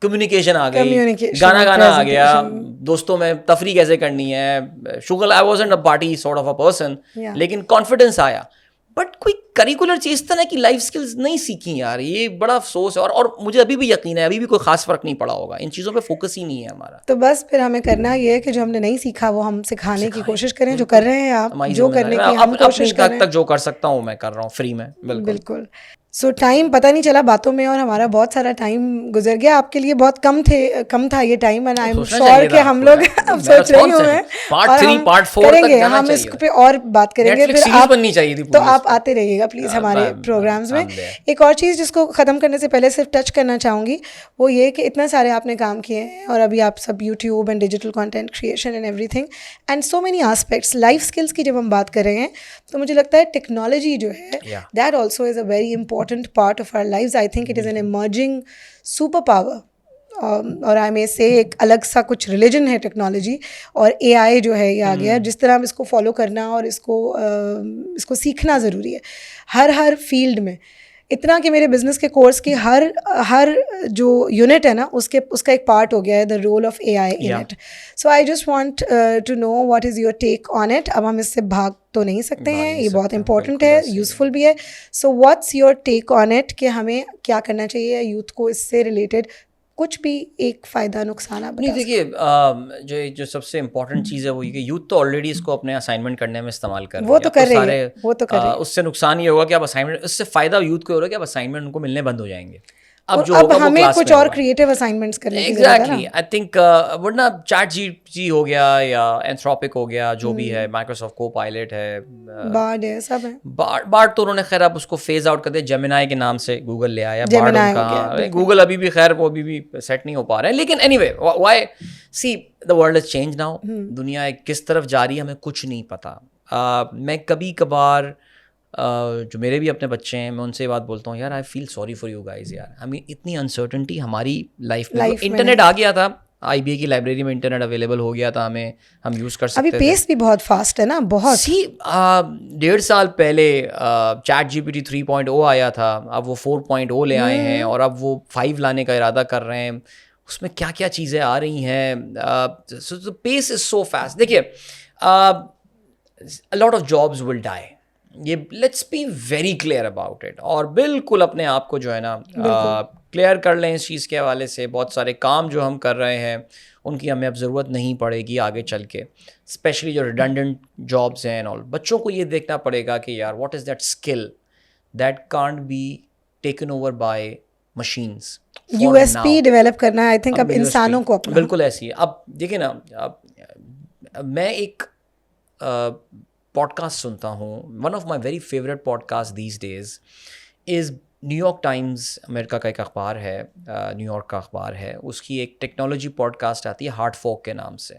کمیونیکیشن آ گئی, گانا گانا آ گیا, دوستوں میں تفریح کیسے کرنی ہے, شغل, I wasn't a party sort of a person, لیکن کانفیڈنس آیا. بٹ کوئی کریکولر چیز طرح کی لائف اسکلز نہیں سیکھی یار, یہ بڑا افسوس ہے. اور مجھے ابھی بھی یقین ہے ابھی بھی کوئی خاص فرق نہیں پڑا ہوگا, ان چیزوں پہ فوکس ہی نہیں ہے ہمارا. تو بس پھر ہمیں کرنا یہ ہے کہ جو ہم نے نہیں سیکھا وہ ہم سکھانے کی کوشش کریں, جو کر رہے ہیں آپ, جو کرنے کی ہم کوشش کریں. اپنی حد تک جو کر سکتا ہوں میں کر رہا ہوں فری میں. بالکل. سو ٹائم پتہ نہیں چلا باتوں میں, اور ہمارا بہت سارا ٹائم گزر گیا. آپ کے لیے بہت کم تھا یہ time, and I am sure کہ ہم لوگ اب سوچ رہی ہوں میں کریں گے, ہم اس پہ اور بات کریں گے. پھر آپ تو آپ آتے رہیے گا پلیز ہمارے پروگرامز میں. ایک اور چیز جس کو ختم کرنے سے پہلے صرف ٹچ کرنا چاہوں گی, وہ یہ کہ اتنا سارے آپ نے کام کیے ہیں, اور ابھی آپ سب YouTube and digital content creation and everything and so many aspects. Life skills کی جب ہم بات کر رہے ہیں تو مجھے لگتا ہے ٹیکنالوجی جو ہے that also is a very important part of our lives. I think it is an emerging superpower, اور آئی مے سے ایک الگ سا کچھ ریلیجن ہے ٹیکنالوجی. اور AI جو ہے یہ آ گیا, جس طرح ہم اس کو فالو کرنا اور اس کو سیکھنا ضروری ہے ہر فیلڈ میں. اتنا کہ میرے بزنس کے کورس کی ہر جو یونٹ ہے نا, اس کا ایک پارٹ ہو گیا ہے the role of AI in it. So I just want to know what is your take on it. اب ہم اس سے بھاگ تو نہیں سکتے ہیں, یہ بہت امپورٹنٹ ہے, یوزفل بھی ہے. So what's your take on it کہ ہمیں کیا کرنا چاہیے یوتھ کو اس سے ریلیٹڈ کچھ بھی ایک فائدہ نقصان آپ نہیں دیکھیے جو سب سے امپورٹنٹ چیز ہے وہ یہ کہ یوتھ تو آلریڈی اس کو اپنے اسائنمنٹ کرنے میں استعمال کر رہے ہیں. وہ تو کر رہی ہے, وہ تو کر رہی ہے. اس سے نقصان یہ ہوگا کہ اب اسائنمنٹ, اس سے فائدہ یوتھ کو ہو رہا ہے کہ اب اسائنمنٹ ان کو ملنے بند ہو جائیں گے. اب جو ہوگا وہ ہمیں کچھ اور کریٹو اسائنمنٹس کرنے کی ضرورت ہے. ایگزیکٹلی آئی تھنک ورنہ چیٹ جی ہو گیا یا اینتھروپک ہو گیا, جو بھی ہے, مائکروسافٹ کو پائلٹ ہے, بارڈ ہے, سب ہے. بارڈ تو انہوں نے خیر اب اس کو فیز آؤٹ کر دیا, جیمینائی کے نام سے گوگل لے آیا. Gemini گوگل ابھی بھی خیر وہ ابھی بھی سیٹ نہیں ہو پا رہے ہیں, لیکن anyway why see the world is change now. دنیا کس طرف جا رہی ہے ہمیں کچھ نہیں پتا. میں کبھی کبھار جو میرے بھی اپنے بچے ہیں, میں ان سے یہ بات بولتا ہوں, یار I feel sorry for you guys. یار ہمیں اتنی انسرٹنٹی ہماری لائف میں, انٹرنیٹ آ گیا تھا, آئی بی اے کی لائبریری میں انٹرنیٹ اویلیبل ہو گیا تھا, ہمیں ہم یوز کر سکتے تھے. ابھی پیس بھی بہت فاسٹ ہے نا, بہت. 1.5 سال پہلے چیٹ جی پی ٹی 3.0 آیا تھا, اب وہ 4.0 لے آئے ہیں, اور اب وہ 5 لانے کا ارادہ کر رہے ہیں. اس میں کیا کیا چیزیں آ رہی ہیں, پیس از سو فاسٹ. دیکھیے a lot of jobs will die. یہ let's be very clear about it, اور بالکل اپنے آپ کو جو ہے نا کلیئر کر لیں اس چیز کے حوالے سے. بہت سارے کام جو ہم کر رہے ہیں ان کی ہمیں اب ضرورت نہیں پڑے گی آگے چل کے, اسپیشلی جو ریڈنڈنٹ جابس ہیں. اور بچوں کو یہ دیکھنا پڑے گا کہ یار what is that skill that can't be taken over by machines. U S P develop کرنا ہے آئی تھنک اب انسانوں کو اپنا. بالکل ایسی ہے. اب دیکھیں نا, میں ایک پوڈ کاسٹ سنتا ہوں, one of my very favourite podcast these days is New York Times, امریکہ کا ایک اخبار ہے, نیو یارک کا اخبار ہے, اس کی ایک ٹیکنالوجی پوڈ کاسٹ آتی ہے ہارٹ فوک کے نام سے.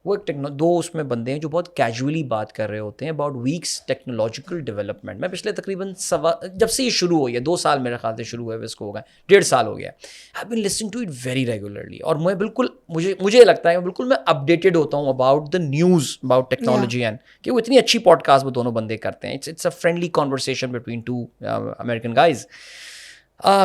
وہ ایک دو اس میں بندے ہیں جو بہت کیجولی بات کر رہے ہوتے ہیں اباؤٹ ویکس ٹیکنالوجیکل ڈیولپمنٹ. میں پچھلے تقریباً جب سے یہ شروع ہوئی ہے, 2 سال میرے خیال سے شروع ہوئے ہوئے اس کو ہو گئے, 1.5 سال ہو گیا. I been listening to it very regularly, اور میں بالکل مجھے لگتا ہے بالکل میں اپڈیٹڈ ہوتا ہوں about the news about technology, and کہ وہ اتنی اچھی پوڈ کاسٹ وہ دونوں بندے کرتے ہیں. It's a friendly conversation between 2 American guys.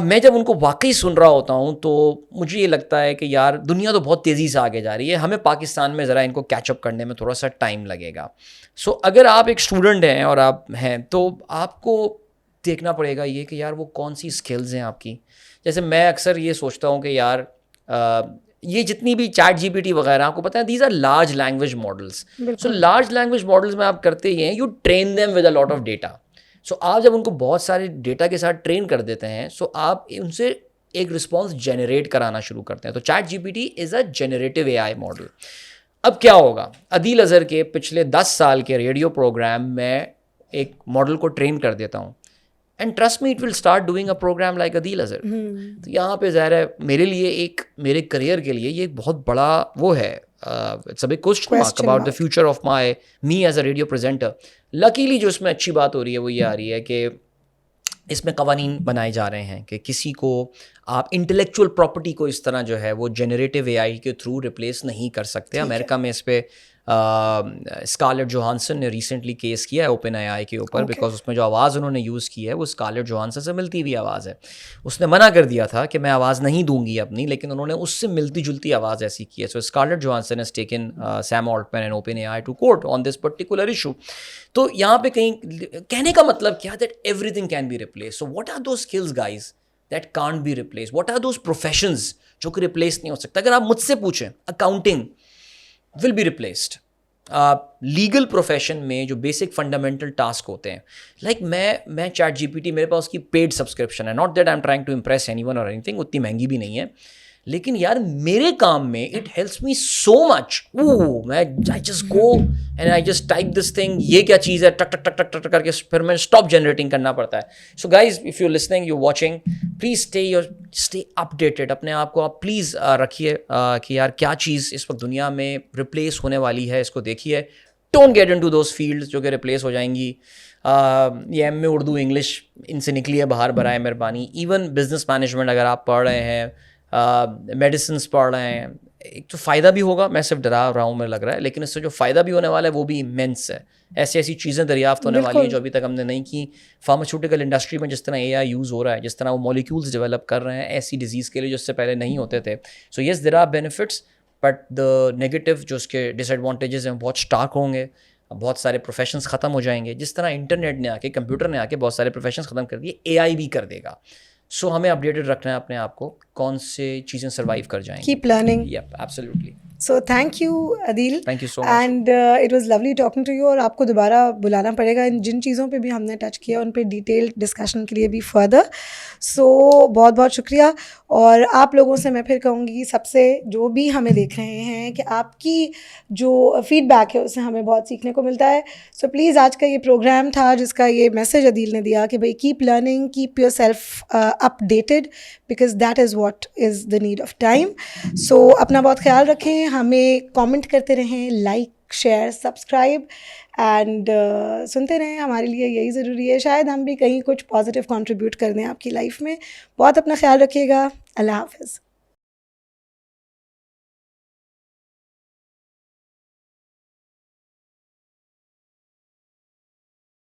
میں جب ان کو واقعی سن رہا ہوتا ہوں تو مجھے یہ لگتا ہے کہ یار دنیا تو بہت تیزی سے آگے جا رہی ہے, ہمیں پاکستان میں ذرا ان کو کیچ اپ کرنے میں تھوڑا سا ٹائم لگے گا. سو اگر آپ ایک اسٹوڈنٹ ہیں اور آپ ہیں تو آپ کو دیکھنا پڑے گا یہ کہ یار وہ کون سی اسکلز ہیں آپ کی. جیسے میں اکثر یہ سوچتا ہوں کہ یار یہ جتنی بھی چیٹ جی پی ٹی وغیرہ آپ کو پتہ ہے these are large language models. So large language models میں آپ کرتے ہی ہیں, you train them with a lot of data. So آپ جب ان کو بہت سارے ڈیٹا کے ساتھ ٹرین کر دیتے ہیں, سو آپ ان سے ایک رسپانس جنریٹ کرانا شروع کرتے ہیں. تو chat G P T is a generative A I model. اب کیا ہوگا, عدیل اظہر کے پچھلے 10 سال کے ریڈیو پروگرام میں ایک ماڈل کو ٹرین کر دیتا ہوں, and trust me it will start doing a program like Adeel Azhar. تو یہاں پہ ظاہر ہے میرے لیے میرے کریئر کے لیے یہ ایک بہت بڑا وہ ہے, it's a big question mark about the future of me as a radio presenter. Luckily جو اس میں اچھی بات ہو رہی ہے وہ یہ آ رہی ہے کہ اس میں قوانین بنائے جا رہے ہیں کہ کسی کو آپ انٹلیکچوئل پراپرٹی کو اس طرح جو ہے وہ جنریٹو اے آئی کے تھرو ریپلیس نہیں کر سکتے. امریکہ میں اس پہ اسکارلیٹ جوہانسن نے ریسنٹلی کیس کیا ہے اوپن اے آئی کے اوپر, بیکاز اس میں جو آواز انہوں نے یوز کی ہے وہ اسکارلیٹ جوہانسن سے ملتی ہوئی آواز ہے. اس نے منع کر دیا تھا کہ میں آواز نہیں دوں گی اپنی, لیکن انہوں نے اس سے ملتی جلتی آواز ایسی کی ہے. So Scarlett Johansson has taken Sam Altman and Open A I to court on this particular issue. تو یہاں پہ کہیں کہنے کا مطلب کیا, that everything can be replace. So what are those skills guys that can't be replace, what are those professions جو کہ ریپلیس نہیں ہو سکتا. اگر آپ مجھ سے پوچھیں, accounting will be replaced. Legal profession میں جو بیسک فنڈامنٹل ٹاسک ہوتے ہیں, لائک میں چیٹ جی پی ٹی میرے پاس اس کی پیڈ سبسکرپشن ہے, not that I am trying to impress anyone or anything, اتنی مہنگی بھی نہیں ہے, لیکن یار میرے کام میں اٹ ہیلپس می سو مچ. میں I just go and I just type this thing, یہ کیا چیز ہے, ٹک ٹک ٹک ٹک ٹک کر کے پھر میں اسٹاپ جنریٹنگ کرنا پڑتا ہے. So guys if you listening you watching, please stay updated. اپنے آپ کو آپ پلیز رکھیے کہ یار کیا چیز اس وقت دنیا میں ریپلیس ہونے والی ہے, اس کو دیکھیے. Don't get into those fields جو کہ ریپلیس ہو جائیں گی. یہ ایم اے اردو انگلش ان سے نکلی ہے باہر برائے مہربانی. ایون بزنس مینجمنٹ اگر آپ پڑھ رہے ہیں, میڈیسنس پڑھ رہے ہیں, ایک تو فائدہ بھی ہوگا, میں صرف ڈرا رہا ہوں مجھے لگ رہا ہے, لیکن اس سے جو فائدہ بھی ہونے والا ہے وہ بھی امینس ہے. ایسی چیزیں دریافت ہونے والی ہیں جو ابھی تک ہم نے نہیں کی. فارماسیوٹیکل انڈسٹری میں جس طرح اے آئی یوز ہو رہا ہے, جس طرح وہ مالیکولز ڈیولپ کر رہے ہیں ایسی ڈیزیز کے لیے جو اس سے پہلے نہیں ہوتے تھے. So yes there are benefits, but the negative جو اس کے ڈس ایڈوانٹیجز ہیں بہت اسٹارک ہوں گے. بہت سارے پروفیشنس ختم ہو جائیں گے, جس طرح انٹرنیٹ نے آ کے, کمپیوٹر نے آ کے بہت سارے پروفیشنس ختم کر دیے, اے آئی بھی کر دے گا. سو ہمیں اپڈیٹڈ رکھنا ہے اپنے آپ کو, کون سے چیزیں سروائیو کر جائیں گی. Keep learning. Yep absolutely. So thank you Adeel, thank you so much. And it was lovely talking to you. اور آپ کو دوبارہ بلانا پڑے گا, ان جن چیزوں پہ بھی ہم نے ٹچ کیا ان پہ ڈیٹیل ڈسکشن کے لیے بھی فردر. سو بہت بہت شکریہ. اور آپ لوگوں سے میں پھر کہوں گی, سب سے جو بھی ہمیں دیکھ رہے ہیں, کہ آپ کی جو فیڈ بیک ہے اس سے ہمیں بہت سیکھنے کو ملتا ہے. سو پلیز آج کا یہ پروگرام تھا جس کا یہ میسج عدیل نے دیا کہ بھائی keep learning, keep yourself updated, because that is what is the need of time. So اپنا بہت خیال رکھیں, ہمیں کامنٹ کرتے رہیں, لائک شیئر سبسکرائب, اینڈ سنتے رہیں. ہمارے لیے یہی ضروری ہے, شاید ہم بھی کہیں کچھ پازیٹیو کنٹریبیوٹ کر دیں آپ کی لائف میں. بہت اپنا خیال رکھیے گا. اللہ حافظ.